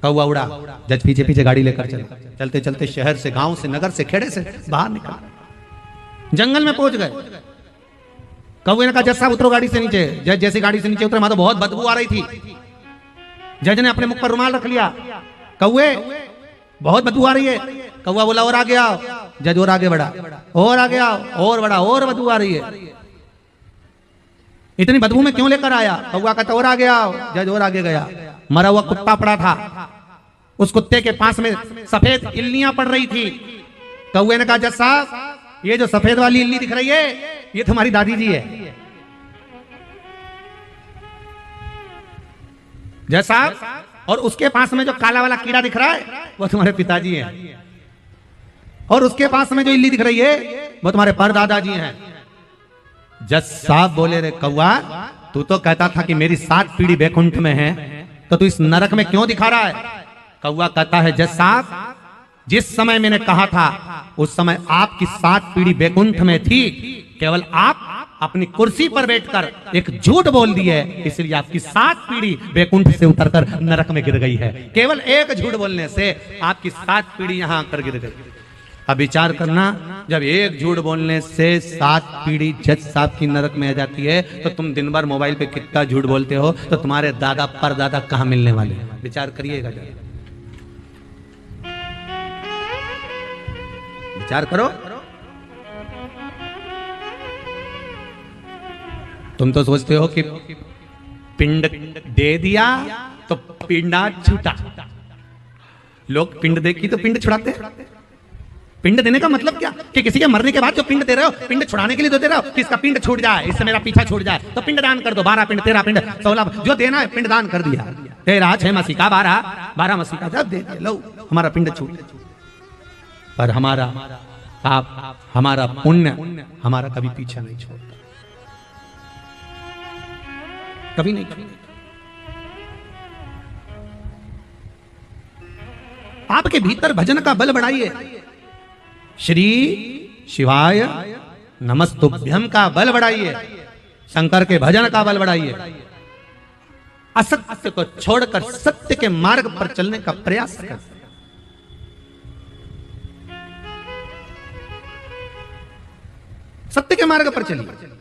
कौवा उड़ा, जज पीछे पीछे गाड़ी लेकर चला। चलते चलते शहर से, गांव से, नगर से, खेड़े से बाहर निकल, जंगल में पहुंच गए। कौवे ने कहा जज साहब उतरो गाड़ी से नीचे। जज जैसी गाड़ी से नीचे उतरे, वहां तो बहुत बदबू आ रही थी। जज ने अपने मुख पर रुमाल रख लिया। कौवे बहुत बदबू आ रही है। कौवा बोला और आगे आओ। जज और आगे बढ़ा, और आगे आओ, और बढ़ा, और बदबू आ रही है। इतनी बदबू में क्यों लेकर आया? कौवा कहता और आगे आओ। जज और आगे गया। मरा हुआ कुत्ता पड़ा था, उस कुत्ते के पास में सफेद इल्लियां पड़ रही थी। कौवे ने कहा जज साहब ये जो सफेद वाली इल्ली दिख रही है ये तुम्हारी दादी जी है। जज साहब, और उसके पास में जो काला वाला कीड़ा दिख रहा है वो तुम्हारे पिताजी हैं, और उसके पास में जो इल्ली दिख रही है वो तुम्हारे परदादा जी हैं। जज साहब बोले रे कौवा, तू तो कहता था कि मेरी 7 पीढ़ी बैकुंठ में है, तो तू इस नरक में क्यों दिखा रहा है? कौवा कहता है जज साहब जिस समय मैंने कहा था उस समय आपकी 7 पीढ़ी बैकुंठ में थी, केवल आप अपनी कुर्सी पर बैठकर एक झूठ बोल दिए, इसलिए आपकी 7 पीढ़ी बैकुंठ से उतरकर नरक में गिर गई है। केवल एक झूठ बोलने से आपकी 7 पीढ़ी यहां आकर गिर गई। अब विचार करना, जब एक झूठ बोलने से 7 पीढ़ी जज साहब की नरक में आ जाती है, तो तुम दिन भर मोबाइल पे कितना झूठ बोलते हो, तो तुम्हारे दादा परदादा कहां मिलने वाले? विचार करिएगा, विचार करो। तुम तो सोचते हो कि पिंड दे दिया तो पिंडा छूटा। लोग पिंड दे की तो पिंड छुड़ाते हैं। पिंड देने का मतलब क्या? कि किसी के मरने के बाद जो पिंड दे रहे हो, पिंड छुड़ाने के लिए तो दे रहे हो कि इसका पिंड छूट जाए, इससे मेरा पीछा छूट जाए, तो पिंड दान कर दो। 12 पिंड, 13 पिंड, 16 जो देना है पिंड दान कर दिया। 13 6 मसीका 12 मसीका जब दे दिया, लो हमारा पिंड छूट। पर हमारा पाप, हमारा पुण्य हमारा कभी पीछा नहीं छोड़ता, कभी नहीं छोड़ता। आपके भीतर भजन का बल बढ़ाइए। श्री शिवाय नमस्तुभ्यम का बल बढ़ाइए, शंकर के भजन का बल बढ़ाइए। असत्य को छोड़कर सत्य के मार्ग पर चलने का प्रयास करें। सत्य के मार्ग पर चलिए।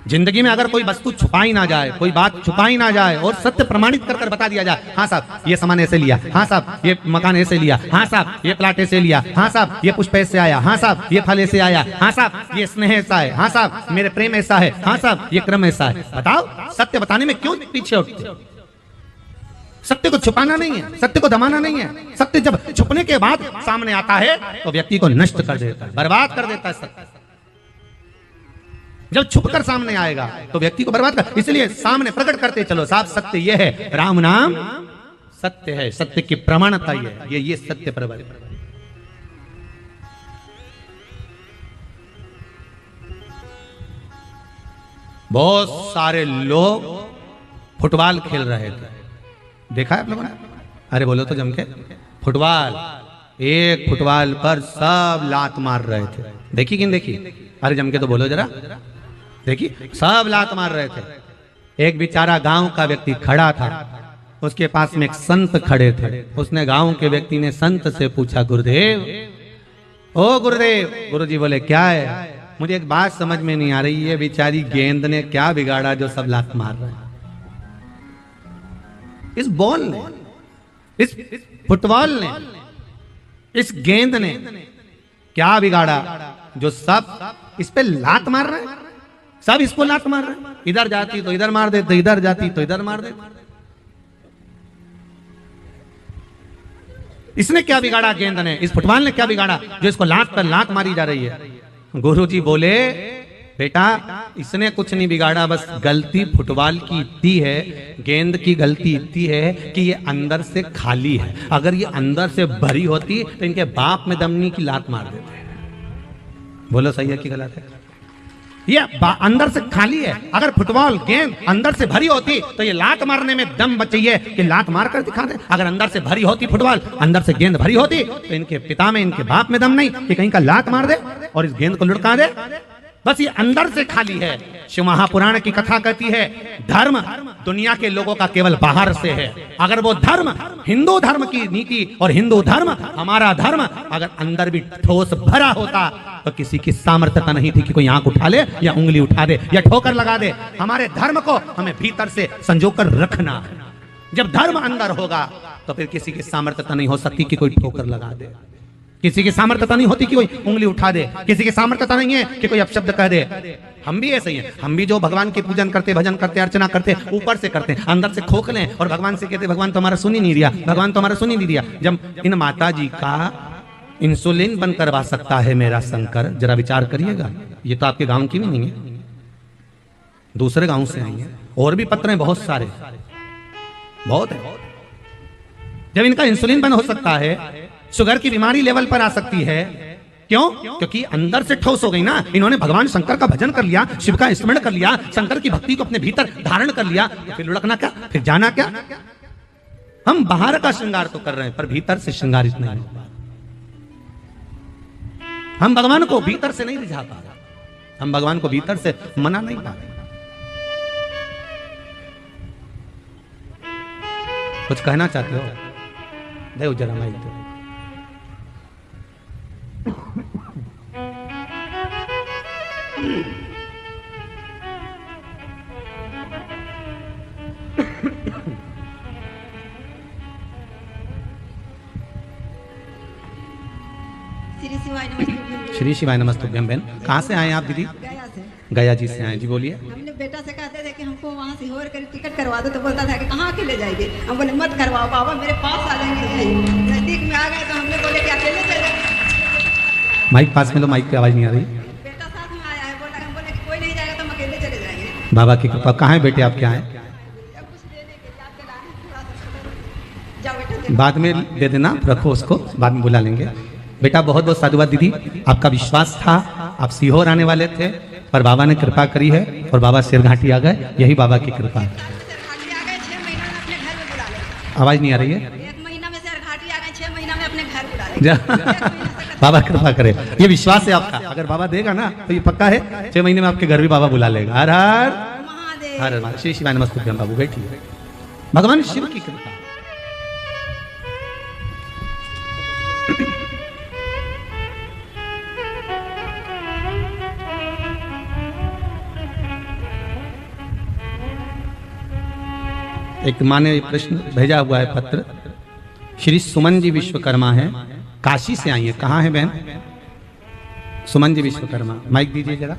जिंदगी में अगर कोई वस्तु छुपाई ना जाए, कोई बात छुपाई ना जाए और सत्य प्रमाणित कर बता दिया जाए, हाँ साहब ये सामान ऐसे लिया, हाँ साहब ये मकान ऐसे लिया, हाँ साहब ये प्लाट ऐसे लिया, हाँ साहब ये पुष्प ऐसे आया, हाँ साहब ये फल ऐसे आया, हाँ साहब ये स्नेह ऐसा है, हाँ साहब मेरे प्रेम ऐसा है, हाँ साहब ये क्रम ऐसा है। बताओ सत्य बताने में क्यों पीछे उठते? सत्य को छुपाना नहीं है, सत्य को दबाना नहीं है। सत्य जब छुपने के बाद सामने आता है तो व्यक्ति को नष्ट कर देता है, बर्बाद कर देता है। सत्य जब छुपकर सामने आएगा तो व्यक्ति को बर्बाद कर, इसलिए सामने प्रकट करते चलो साहब सत्य यह है, राम नाम सत्य है, सत्य की प्रमाणता ये सत्य प्रबल। बहुत सारे लोग फुटबॉल खेल रहे थे, देखा है आप लोगों ने? अरे बोलो तो जम के, फुटबॉल, एक फुटबॉल पर सब लात मार रहे थे। देखी कि नहीं देखी? अरे जम के तो बोलो जरा। देखिए सब लात मार रहे थे। एक बेचारा गांव का व्यक्ति खड़ा था, उसके पास में एक संत खड़े थे। उसने गांव के व्यक्ति ने संत से पूछा, गुरुदेव, ओ गुरुदेव। गुरुजी बोले, क्या है? मुझे एक बात समझ में नहीं आ रही है, बेचारी गेंद ने क्या बिगाड़ा जो सब लात मार रहे हैं? इस बॉल ने, इस फुटबॉल ने, इस गेंद ने क्या बिगाड़ा जो सब इस पे लात मार रहे हैं? सब इसको लात मार रहे हैं। इधर जाती तो इधर मार देते, इधर जाती तो इधर मार देते। इसने क्या बिगाड़ा? गेंद ने, इस फुटबॉल ने क्या बिगाड़ा जो इसको लात पर लात मारी जा रही है? गुरुजी बोले, बेटा इसने कुछ नहीं बिगाड़ा, बस गलती फुटबॉल की इतनी है, गेंद की गलती इतनी है कि ये अंदर से खाली है। अगर ये अंदर से भरी होती तो इनके बाप में दमनी की लात मार देते। बोलो सही है कि गलत है? ये अंदर से खाली है। अगर फुटबॉल गेंद अंदर से भरी होती तो ये लात मारने में दम बचाइए कि लात मार कर दिखा दे। अगर अंदर से भरी होती फुटबॉल, अंदर से गेंद भरी होती तो इनके पिता में, इनके बाप में दम नहीं कि कहीं का लात मार दे और इस गेंद को लुढ़का दे। बस ये अंदर से खाली है। शिव महापुराण की कथा कहती है, धर्म दुनिया के लोगों का केवल बाहर से है। अगर वो धर्म हिंदू धर्म की नीति और हिंदू धर्म हमारा धर्म अगर अंदर भी ठोस भरा होता तो किसी की सामर्थ्यता नहीं थी कि कोई आंख उठा ले या उंगली उठा दे या ठोकर लगा दे। हमारे धर्म को हमें भीतर से संजोकर रखना। जब धर्म अंदर होगा तो फिर किसी की सामर्थ्यता नहीं हो सकती कि कोई ठोकर लगा दे, किसी की सामर्थ्यता नहीं होती कि कोई उंगली उठा दे, किसी की सामर्थ्यता नहीं है कि कोई अपशब्द कह दे। हम भी ऐसे ही हैं। हम भी जो भगवान के पूजन करते, भजन करते, अर्चना करते, ऊपर से करते, अंदर से खोखले और भगवान से कहते, भगवान तो हमारा सुन ही नहीं दिया, भगवान तो हमारा सुन ही नहीं दिया। जब इन माता जी का इंसुलिन बंद करवा सकता है मेरा शंकर, जरा विचार करिएगा। ये तो आपके गांव की भी नहीं है, दूसरे गांव से आई है। और भी पत्र हैं बहुत सारे, बहुत है। जब इनका इंसुलिन बंद हो सकता है, शुगर की बीमारी लेवल पर आ सकती है, क्यों? क्योंकि अंदर से ठोस हो गई ना। इन्होंने भगवान शंकर का भजन कर लिया, शिव का स्मरण कर लिया, शंकर की भक्ति को अपने भीतर धारण कर लिया, तो फिर लुढ़कना क्या, फिर जाना क्या? हम बाहर का श्रृंगार तो कर रहे हैं पर भीतर से श्रृंगारित नहीं हो पा। हम भगवान को भीतर से नहीं रिझा पा रहे, हम भगवान को भीतर से मना नहीं पा रहे। कुछ कहना चाहते हो? देव जरा माइक दो। श्री शिवाय नमस्तुभ्यम। बहन कहाँ से आए आप दीदी? गया से। गया जी से आए जी, बोलिए। हमने बेटा से कहते थे कि हमको वहाँ से होर कर टिकट करवा दो, तो बोलता था कि कहाँ अकेले जाएंगे। हम बोले मत करवाओ बाबा, मेरे पास आ जाएंगे। नजदीक में आ गए तो हमने बोले कि अकेले चले। माइक पास में लो, माइक की आवाज नहीं आ रही। बेटा साथ में आया है, बोला हम बोले कि कोई नहीं जाएगा तो हम अकेले चले जाएंगे। बाबा की कृपा। कहाँ है बेटे आप? क्या है? कुछ लेने के लिए आपके लाने थोड़ा सा। जाओ बेटा बाद में दे देना, रखो उसको, बाद में बुला लेंगे। बेटा बहुत बहुत साधुवाद दीदी, आपका विश्वास था, आप सीहोर आने वाले थे पर बाबा ने कृपा करी है और बाबा सिरघाटी आ गए, यही बाबा की कृपा है। आवाज नहीं आ रही है? 1 महीना में सिरघाटी आ गए, 6 महीना में अपने घर बुला लेंगे। बाबा कृपा करे, ये विश्वास है आपका। अगर बाबा देगा ना तो ये पक्का है, 6 महीने में आपके घर भी बाबा बुला लेगा। हर हर महादेव। हर हर। श्री शिवाय नमस्तुभ्यम। बाबू बैठिए, भगवान शिव की कृपा। एक माँ ने प्रश्न भेजा हुआ है पत्र। श्री सुमन जी विश्वकर्मा है, काशी से आई है। कहाँ है बहन? सुमन जी विश्वकर्मा, माइक दीजिए जरा।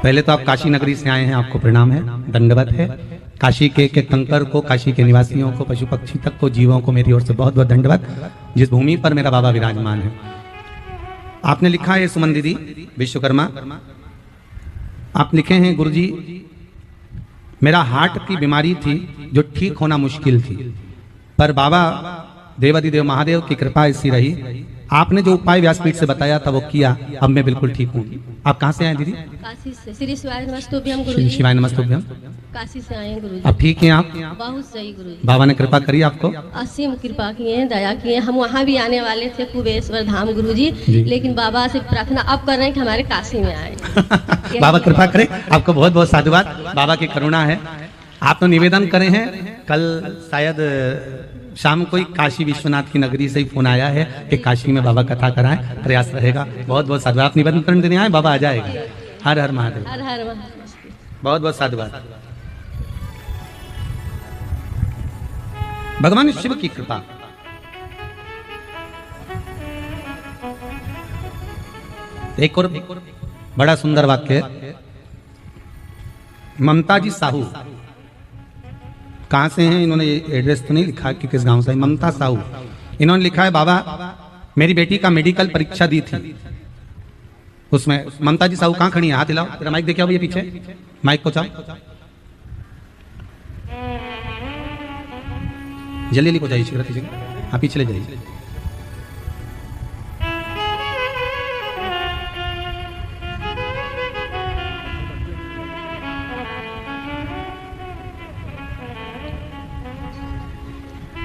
पहले तो आप काशी नगरी से आए हैं, आपको प्रणाम है, दंडवत है। काशी के कंकर को, काशी के निवासियों को, पशु पक्षी तक को, जीवों को मेरी ओर से बहुत बहुत दंडवत, जिस भूमि पर मेरा बाबा विराजमान है। आपने लिखा है सुमन दीदी विश्वकर्मा, आप लिखे हैं, गुरुजी मेरा हार्ट की बीमारी थी जो ठीक होना मुश्किल थी, पर बाबा देवाधिदेव महादेव की कृपा ऐसी रही, आपने जो उपाय व्यासपीठ से बताया था वो किया, अब मैं बिल्कुल ठीक हूँ। आप कहाँ से आए दीदी? काशी से। श्री शिवाय नमस्तुभ्यम श्री गुरुजी। शिवाय नमस्तुभ्यम। काशी से आए हैं गुरुजी। अब ठीक हैं आप? बहुत सही गुरुजी। बाबा ने कृपा करी आपको? असीम कृपा किए हैं, दया किए हैं। हम वहाँ भी आने वाले थे कुबेश्वर धाम गुरुजी, जी। लेकिन बाबा से प्रार्थना अब कर रहे हैं कि हमारे काशी में आए। बाबा कृपा करे, आपको बहुत बहुत साधुवाद, बाबा की करुणा है। आप तो निवेदन करे हैं, कल शायद शाम को ही काशी विश्वनाथ की नगरी से ही फोन आया है कि काशी में बाबा कथा कराएं, प्रयास रहेगा। बहुत बहुत साधुवाद। आप निवेदन करने देने आए, बाबा आ जाएगा। हर हर महादेव। हर हर महादेव। बहुत बहुत साधुवाद। भगवान शिव की कृपा। एक और बड़ा सुंदर वाक्य है। ममता जी साहू, कहां से हैं इन्होंने एड्रेस तो नहीं लिखा कि किस गांव से। ममता साहू, इन्होंने लिखा है बाबा मेरी बेटी का मेडिकल परीक्षा दी थी, उसमें ममता जी साहू कहां खड़ी है? हाथ हिलाओ, तेरा माइक देखे भैया पीछे, माइक को चाओ, जल्दी जल्दी को जाइए, शीघ्र कीजिए। हाँ पीछे ले जाइए।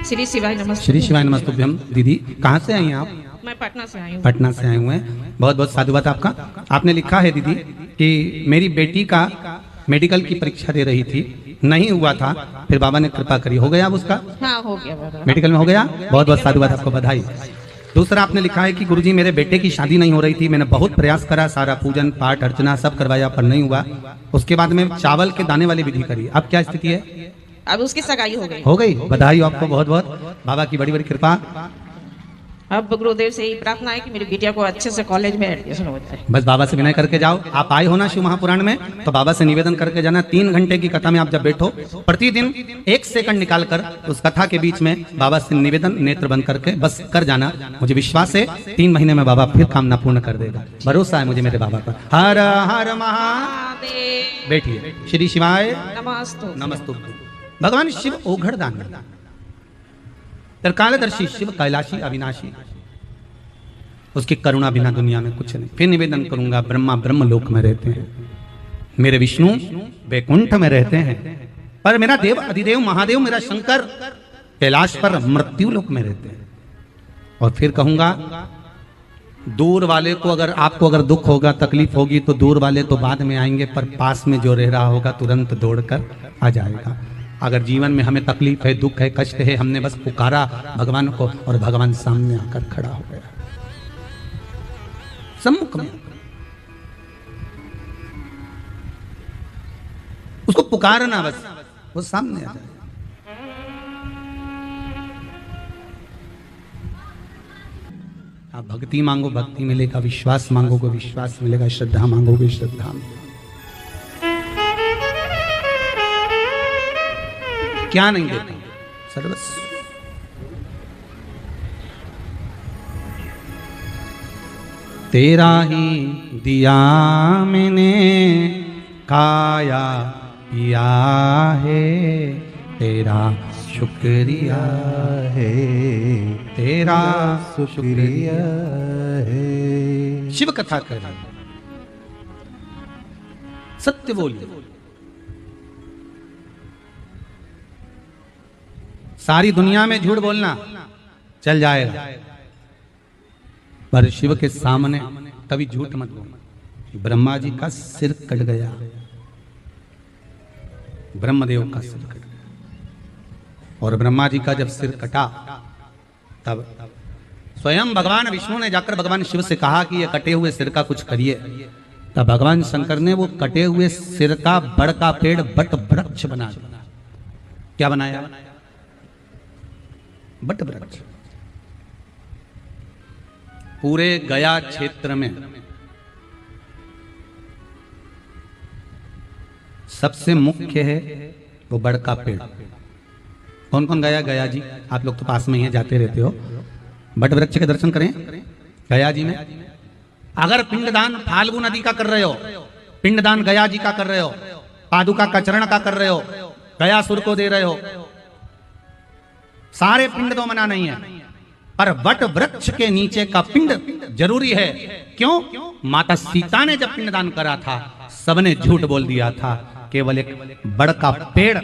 श्री शिवाय नमस्ते। श्री शिवाय नमस्तुभ्यम। दीदी कहाँ से आई हैं आप? मैं पटना से आई हूँ। पटना से आए हुए हैं। बहुत बहुत साधुवाद आपका। आपने लिखा है दीदी कि मेरी बेटी का मेडिकल की परीक्षा दे रही थी, नहीं हुआ था, फिर बाबा ने कृपा करी, हो गया अब उसका? हाँ हो गया बाबा। मेडिकल में हो गया। बहुत बहुत साधुवाद, आपको बधाई। दूसरा आपने लिखा है कि गुरुजी मेरे बेटे की शादी नहीं हो रही थी, मैंने बहुत प्रयास करा, सारा पूजन पाठ अर्चना सब करवाया पर नहीं हुआ। उसके बाद में चावल के दाने वाली विधि करी, अब क्या स्थिति है? अब उसकी सगाई हो गई। हो गई। बधाई आपको बहुत बहुत, बाबा की बड़ी बड़ी कृपा। अब गुरुदेव से ही प्रार्थना है कि मेरी बिटिया को अच्छे से कॉलेज में एडमिशन हो जाए। बस बाबा से विनय करके जाओ। आप आए हो ना शिव महापुराण में, तो बाबा से निवेदन करके जाना। 3 घंटे की कथा में आप जब बैठो, प्रतिदिन 1 सेकंड निकाल कर उस कथा के बीच में बाबा से निवेदन नेत्र बंद करके बस कर जाना। मुझे विश्वास है 3 महीने में बाबा फिर कामना पूर्ण कर देगा, भरोसा है मुझे मेरे बाबा पर। हर हर महादेव। बैठिए। श्री शिवाय नमस्तु। नमस्तुभ्यं। भगवान शिव ओघड़दान, त्रिकालदर्शी शिव, कैलाशी अविनाशी, उसकी करुणा बिना दुनिया में कुछ नहीं। फिर निवेदन करूंगा, ब्रह्मा ब्रह्म लोक में रहते हैं, मेरे विष्णु वैकुंठ में रहते हैं, पर मेरा देव अधिदेव महादेव मेरा शंकर कैलाश पर मृत्यु लोक में रहते हैं। और फिर कहूंगा दूर वाले को, अगर आपको अगर दुख होगा तकलीफ होगी तो दूर वाले तो बाद में आएंगे, पर पास में जो रह रहा होगा तुरंत दौड़कर आ जाएगा। अगर जीवन में हमें तकलीफ है, दुख है, कष्ट है, हमने बस पुकारा भगवान को और भगवान सामने आकर खड़ा हो गया, सम्मुख में। उसको पुकारना बस, वो सामने आ जाए। आप भक्ति मांगो भक्ति मिलेगा, विश्वास मांगोगे विश्वास मिलेगा, श्रद्धा मांगोगे श्रद्धा मिलेगा। क्या नहीं देता सर्वस्व। तेरा ही दिया मैंने खाया पिया है, तेरा शुक्रिया है, तेरा शुक्रिया है। शिव कथा कर रहे, सत्य बोलिए। सारी दुनिया में झूठ बोलना चल जाएगा, पर शिव के सामने कभी झूठ मत बोलना। ब्रह्मा जी का सिर कट गया, ब्रह्मदेव का सिर कट गया, और ब्रह्मा जी का जब सिर कटा तब स्वयं भगवान विष्णु ने जाकर भगवान शिव से कहा कि ये कटे हुए सिर का कुछ करिए। तब भगवान शंकर ने वो कटे हुए सिर का बड़ का पेड़ बट वृक्ष बना दिया। क्या बनाया? बट वृक्ष। पूरे गया क्षेत्र में सबसे मुख्य है वो बड़ का पेड़। कौन कौन गया? गया जी, आप लोग तो पास में ही हैं, जाते रहते हो। बट वृक्ष के दर्शन करें गया जी में। अगर पिंडदान फाल्गु नदी का कर रहे हो, पिंडदान गया जी का कर रहे हो, पादुका का चरण का कर रहे हो, गया सुर को दे रहे हो, सारे पिंड तो मना नहीं है, पर वट वृक्ष के नीचे का पिंड जरूरी है। क्यों? माता सीता ने जब पिंडदान करा था सबने झूठ बोल दिया था, केवल एक बड़ का पेड़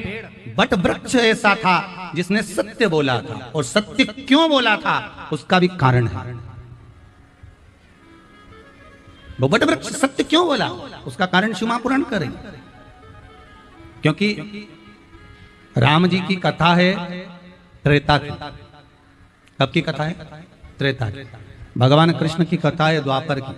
वट वृक्ष ऐसा था जिसने सत्य बोला था, और सत्य क्यों बोला था उसका भी कारण है। वो वट वृक्ष सत्य क्यों बोला उसका कारण शिव महापुराण करें, क्योंकि राम जी की कथा है त्रेता की। कब की कथा है? त्रेता की। भगवान कृष्ण की कथा है द्वापर की।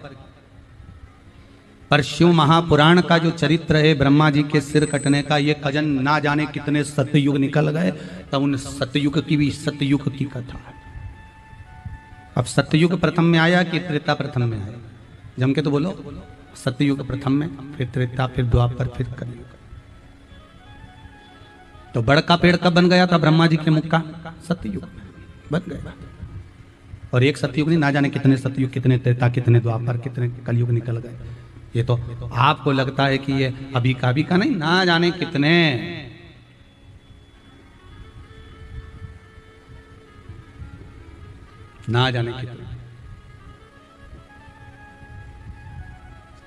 पर शिव महापुराण का जो चरित्र है ब्रह्मा जी के सिर कटने का, ये कजन ना जाने कितने सतयुग निकल गए, तब उन सतयुग की भी सतयुग की कथा है। अब सतयुग प्रथम में आया कि त्रेता प्रथम में आया? जम के तो बोलो। सतयुग प्रथम में, फिर त्रेता, फिर द्वापर, फिर कलयुग। तो बड़ का पेड़ कब बन गया था ब्रह्मा जी के मुख का? सतयुग बन गया। और एक सतयुग नहीं, ना जाने कितने सतयुग, कितने त्रेता, कितने द्वापर, कितने कलयुग निकल गए। ये तो आपको लगता है कि ये अभी का नहीं, ना जाने कितने। ना जाने कितने।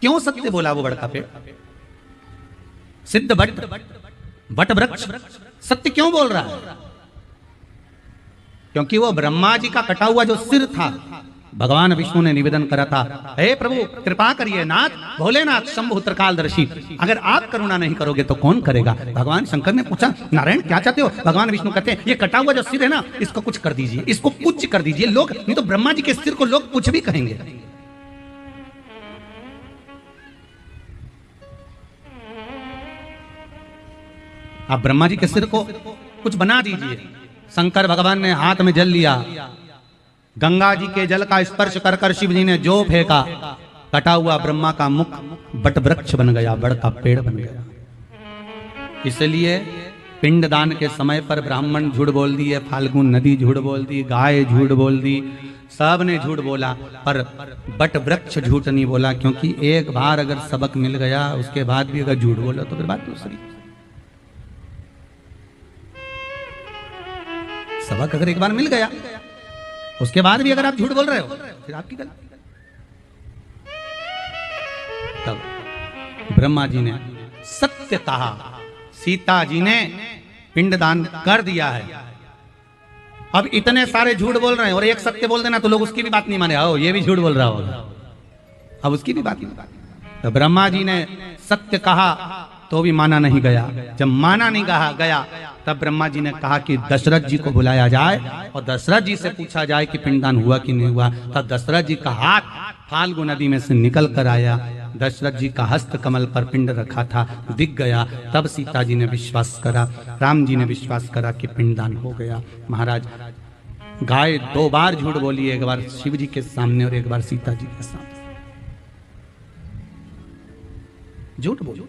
क्यों सत्य बोला वो बड़का पेड़? सिद्ध वट वृक्ष सत्य क्यों बोल रहा है? क्योंकि वो ब्रह्मा जी का कटा हुआ जो सिर था, भगवान विष्णु ने निवेदन करा था, हे प्रभु कृपा करिए नाथ, भोलेनाथ शंभु त्रिकालदर्शी, अगर आप करुणा नहीं करोगे तो कौन करेगा? भगवान शंकर ने पूछा, नारायण क्या चाहते हो? भगवान विष्णु कहते हैं, ये कटा हुआ जो सिर है ना, इसको कुछ कर दीजिए, इसको कुछ कर दीजिए। लोग नहीं तो ब्रह्मा जी के सिर को लोग कुछ भी कहेंगे। आप ब्रह्मा जी के सिर को कुछ बना दीजिए। शंकर भगवान ने हाथ में जल लिया, गंगा जी के जल का स्पर्श कर कर शिव जी ने जो फेंका, कटा हुआ ब्रह्मा का मुख बट वृक्ष बन गया, बड़ का पेड़ बन गया। इसलिए पिंडदान के समय पर ब्राह्मण झूठ बोल दिए, फाल्गुन नदी झूठ बोल दी, गाय झूठ बोल दी, सब ने झूठ बोला, पर बट वृक्ष झूठ नहीं बोला। क्योंकि एक बार अगर सबक मिल गया, उसके बाद भी अगर झूठ बोलो तो फिर बात दूसरी। सबक अगर एक बार मिल गया, उसके बाद भी अगर आप झूठ बोल रहे हो फिर आपकी गलती। तब ब्रह्मा जी ने सत्य कहा, सीता जी ने पिंडदान कर दिया है। अब इतने सारे झूठ बोल रहे हैं और एक सत्य बोल देना तो लोग उसकी भी बात नहीं माने, आओ ये भी झूठ बोल रहा होगा, अब उसकी भी बात नहीं। तो ब्रह्मा जी ने सत्य कहा तो भी माना नहीं गया। जब माना नहीं कहा गया तब ब्रह्मा जी ने कहा कि दशरथ जी को बुलाया जाए और दशरथ जी से पूछा जाए कि पिंडदान हुआ कि नहीं हुआ। तब दशरथ जी का हाथ फाल्गु नदी में से निकल कर आया, दशरथ जी का हस्त कमल पर पिंड रखा था, दिख गया। तब सीता जी ने विश्वास करा, राम जी ने विश्वास करा कि पिंडदान हो गया। महाराज गाय 2 बार झूठ बोली, एक बार शिव जी के सामने और एक बार सीता जी के सामने झूठ बोली।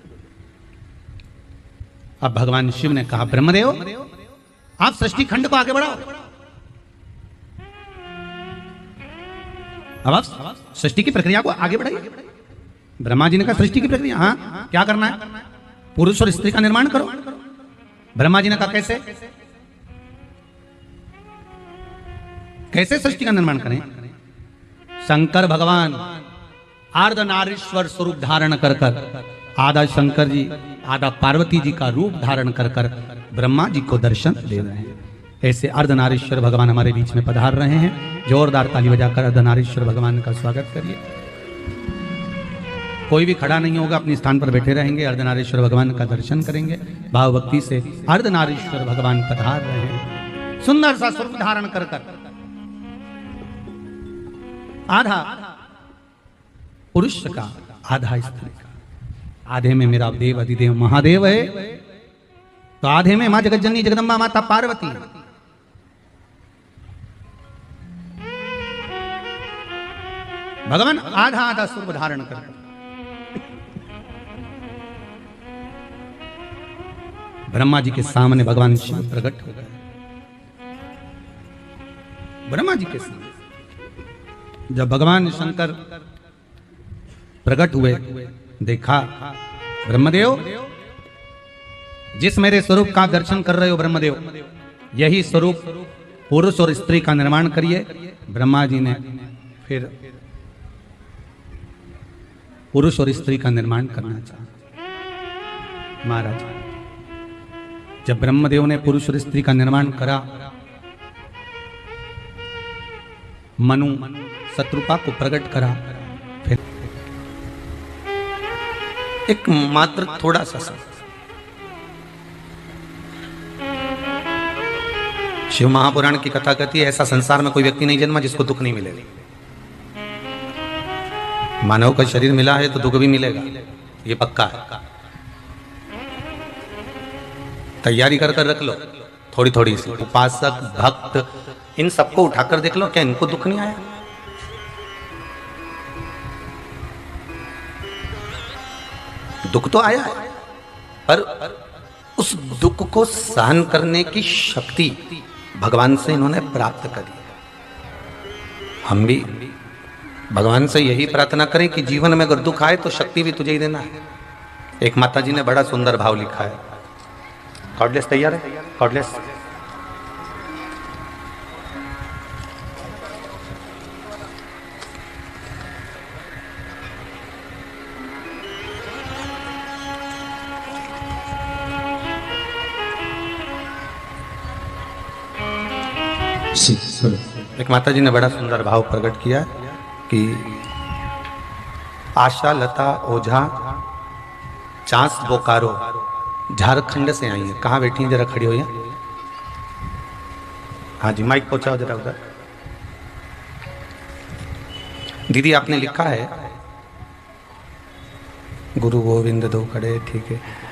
अब भगवान शिव ने कहा, ब्रह्मदेव आप सृष्टि खंड को आगे बढ़ाओ। अब आप सृष्टि की प्रक्रिया को आगे बढ़ाइए। ब्रह्मा जी ने कहा सृष्टि की प्रक्रिया, हाँ क्या करना है? पुरुष और स्त्री का निर्माण करो। ब्रह्मा जी ने कहा कैसे? कैसे सृष्टि का निर्माण करें? शंकर भगवान अर्धनारीश्वर स्वरूप धारण कर कर, आधा शंकर जी आधा पार्वती जी का रूप धारण कर कर ब्रह्मा जी को दर्शन दे रहे हैं। ऐसे अर्धनारीश्वर भगवान हमारे बीच में पधार रहे हैं। जोरदार ताली बजाकर अर्धनारीश्वर भगवान का स्वागत करिए। कोई भी खड़ा नहीं होगा, अपने स्थान पर बैठे रहेंगे, अर्धनारीश्वर भगवान का दर्शन करेंगे। भाव भक्ति से अर्धनारीश्वर भगवान पधार रहे हैं, सुंदर सा स्वरूप धारण कर कर। आधा पुरुष का, आधा स्त्री का। आधे में मेरा देव अधिदेव महादेव है, तो आधे में मां जगतजननी जगदम्बा माता पार्वती। भगवान आधा आधा स्वरूप धारण कर ब्रह्मा जी के सामने भगवान शिव प्रकट हो गए। ब्रह्मा जी के सामने जब भगवान शंकर प्रकट हुए, देखा ब्रह्मदेव जिस मेरे स्वरूप का दर्शन कर रहे हो ब्रह्मदेव, यही स्वरूप पुरुष और स्त्री का निर्माण करिए। ब्रह्मा जी ने फिर पुरुष और स्त्री का निर्माण करना चाहा। महाराज, जब ब्रह्मदेव ने पुरुष और स्त्री का निर्माण करा, मनु शत्रुपा को प्रकट करा, फिर एक मात्र थोड़ा सा शिव महापुराण की कथा कहती है, ऐसा संसार में कोई व्यक्ति नहीं जन्मा जिसको दुख नहीं मिलेगा। मानव का शरीर मिला है तो दुख भी मिलेगा, ये पक्का है। तैयारी कर कर रख लो थोड़ी थोड़ी सी। उपासक, भक्त, इन सबको उठाकर देख लो, क्या इनको दुख नहीं आया? दुख तो आया है, पर उस दुख को सहन करने की शक्ति भगवान से इन्होंने प्राप्त करी। हम भी भगवान से यही प्रार्थना करें कि जीवन में अगर दुख आए तो शक्ति भी तुझे ही देना है। एक माता जी ने बड़ा सुंदर भाव लिखा है। कॉर्डलेस तैयार है? कॉर्डलेस। एक माता जी ने बड़ा सुंदर भाव प्रकट किया कि आशा लता ओझा चांस बोकारो झारखंड से आई है। कहाँ बैठी हैं? जरा खड़ी हो या? हाँ जी, माइक पहुंचाओ जरा उधर। दीदी आपने लिखा है गुरु गोविंद दो खड़े, ठीक है।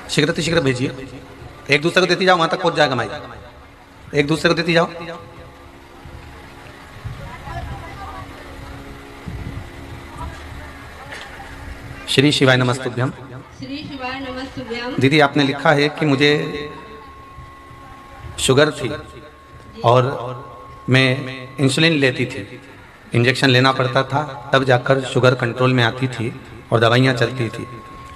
शीघ्र शीघ्र भेजिए, एक दूसरे को देती जाओ, वहां तक पहुंच जाएगा माइक। एक दूसरे को देती जाओ। श्री शिवाय नमस्तुभ्यम। श्री शिवाय नमस्तुभ्यम। दीदी आपने लिखा है कि मुझे शुगर थी और मैं इंसुलिन लेती थी, इंजेक्शन लेना पड़ता था, तब जाकर शुगर कंट्रोल में आती थी और दवाइयाँ चलती थी।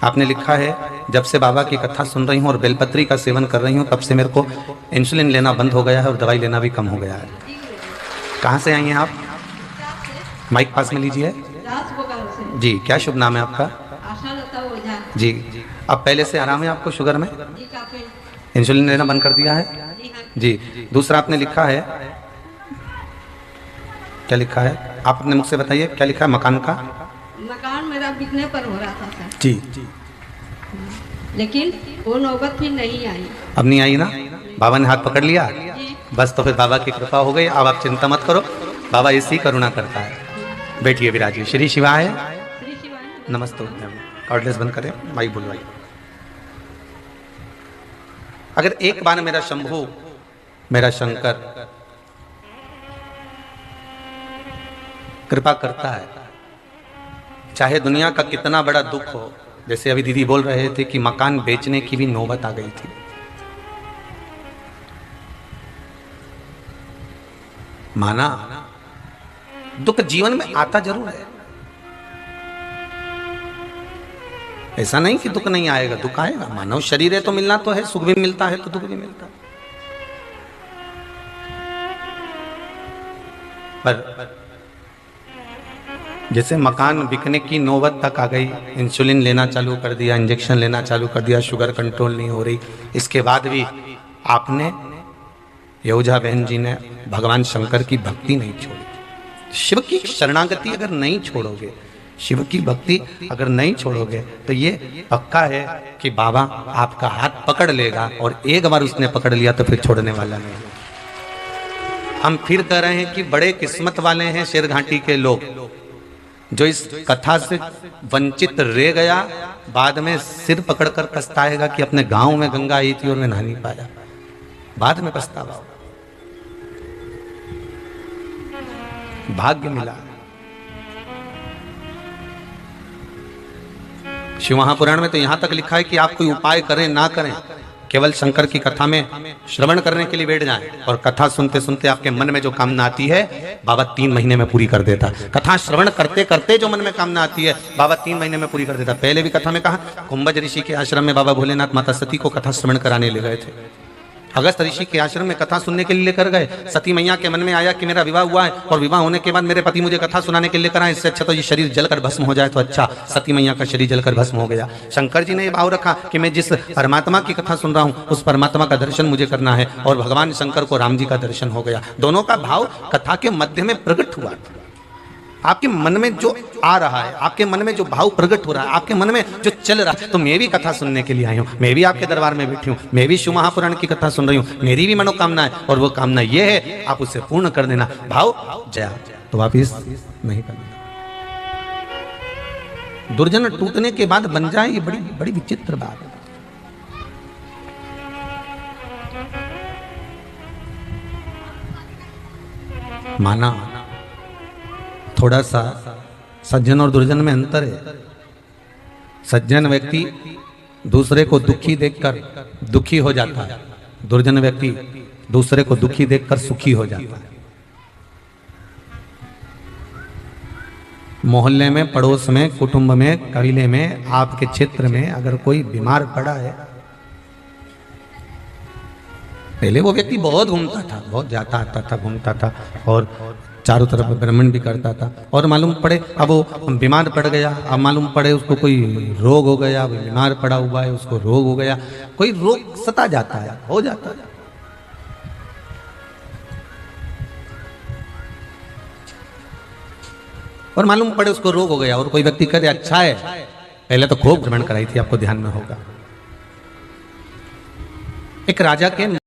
आपने लिखा है जब से बाबा की कथा सुन रही हूँ और बेलपत्री का सेवन कर रही हूँ, तब से मेरे को इंसुलिन लेना बंद हो गया है और दवाई लेना भी कम हो गया है। कहाँ से आई हैं आप? माइक पास में लीजिए जी। क्या शुभ नाम है आपका? आशा लता ओझा जी। अब पहले से आराम है आपको शुगर में? जी, काफी। इंसुलिन लेना बंद कर दिया है जी। दूसरा आपने लिखा है, क्या लिखा है? आप अपने मुख से बताइए क्या लिखा है? मकान का? मकान मेरा बिकने पर हो रहा था सर जी, लेकिन वो नौबत फिर नहीं आई। अब नहीं आई ना? बाबा ने हाथ पकड़ लिया जी। बस, तो फिर बाबा की कृपा हो गई। अब आप चिंता मत करो, बाबा इसी करुणा करता है। बैठिए विराजिए। श्री शिवाय श्री शिवाय नमस्ते। कॉर्डलेस बंद करें, माइक बुलवाइए। अगर एक बार मेरा शंभू, मेरा शंकर कृपा करता है, चाहे दुनिया का कितना बड़ा दुख हो, जैसे अभी दीदी बोल रहे थे कि मकान बेचने की भी नौबत आ गई थी, माना दुख जीवन में आता जरूर है। ऐसा नहीं कि दुख नहीं आएगा, दुख आएगा। मानव शरीर है तो मिलना तो है, सुख भी मिलता है तो दुख भी मिलता है। पर जैसे मकान बिकने की नौबत तक आ गई, इंसुलिन लेना चालू कर दिया, इंजेक्शन लेना चालू कर दिया, शुगर कंट्रोल नहीं हो रही, इसके बाद भी आपने, योजा बहन जी ने भगवान शंकर की भक्ति नहीं छोड़ी। शिव की शरणागति अगर नहीं छोड़ोगे, शिव की भक्ति अगर नहीं छोड़ोगे, तो ये पक्का है कि बाबा आपका हाथ पकड़ लेगा, और एक बार उसने पकड़ लिया तो फिर छोड़ने वाला नहीं। हम फिर कह रहे हैं कि बड़े किस्मत वाले हैं शेरघाटी के लोग, जो इस कथा से वंचित रह गया, बाद में सिर पकड़कर पछताएगा कि अपने गांव में गंगा आई थी और मैं नहा नहीं पाया। बाद में पछतावा होगा। भाग्य मिला। शिव महापुराण में तो यहां तक लिखा है कि आप कोई उपाय करें ना करें, केवल शंकर की कथा में श्रवण करने के लिए बैठ जाएं और कथा सुनते सुनते आपके मन में जो कामना आती है बाबा 3 महीने में पूरी कर देता। कथा श्रवण करते करते जो मन में कामना आती है बाबा 3 महीने में पूरी कर देता। पहले भी कथा में कहा कुंभज ऋषि के आश्रम में बाबा भोलेनाथ माता सती को कथा श्रवण कराने ले गए थे। अगस्त ऋषि के आश्रम में कथा सुनने के लिए लेकर गए। सती मैया के मन में आया कि मेरा विवाह हुआ है और विवाह होने के बाद मेरे पति मुझे कथा सुनाने के लिए लेकर आए, इससे अच्छा तो ये शरीर जलकर भस्म हो जाए तो अच्छा। सती मैया का शरीर जलकर भस्म हो गया। शंकर जी ने यह भाव रखा कि मैं जिस परमात्मा की कथा सुन रहा हूं उस परमात्मा का दर्शन मुझे करना है, और भगवान शंकर को राम जी का दर्शन हो गया। दोनों का भाव कथा के मध्य में प्रकट हुआ। आपके मन में जो आ रहा है, आपके मन में जो भाव प्रकट हो रहा है, आपके मन में जो चल रहा है, तो मैं भी कथा सुनने के लिए आई हूँ, मैं भी आपके दरबार में बैठी हूँ, मैं भी शिव महापुराण की कथा सुन रही हूँ, मेरी भी मनोकामना है और वो कामना ये है आप उसे पूर्ण कर देना। भाव जया तो वापिस नहीं करना। दुर्जन टूटने के बाद बन जाए, ये बड़ी बड़ी विचित्र बात है। माना थोड़ा सा सज्जन और दुर्जन में अंतर है। सज्जन व्यक्ति दूसरे को दुखी देखकर दुखी हो जाता है, दुर्जन व्यक्ति दूसरे को दुखी देखकर सुखी हो जाता है। मोहल्ले में, पड़ोस में, कुटुंब में, कबीले में, आपके क्षेत्र में अगर कोई बीमार पड़ा है, पहले वो व्यक्ति बहुत घूमता था, बहुत जाता आता था, घूमता था और चारों तरफ भ्रमण भी करता था, और मालूम पड़े अब वो बीमार पड़ गया, अब मालूम पड़े उसको कोई रोग हो गया, वो बीमार पड़ा हुआ है, उसको रोग हो गया, कोई रोग सता जाता है, हो जाता है। और मालूम पड़े उसको रोग हो गया और कोई व्यक्ति करे अच्छा है, पहले तो खूब भ्रमण कराई थी, आपको ध्यान में होगा। एक राजा के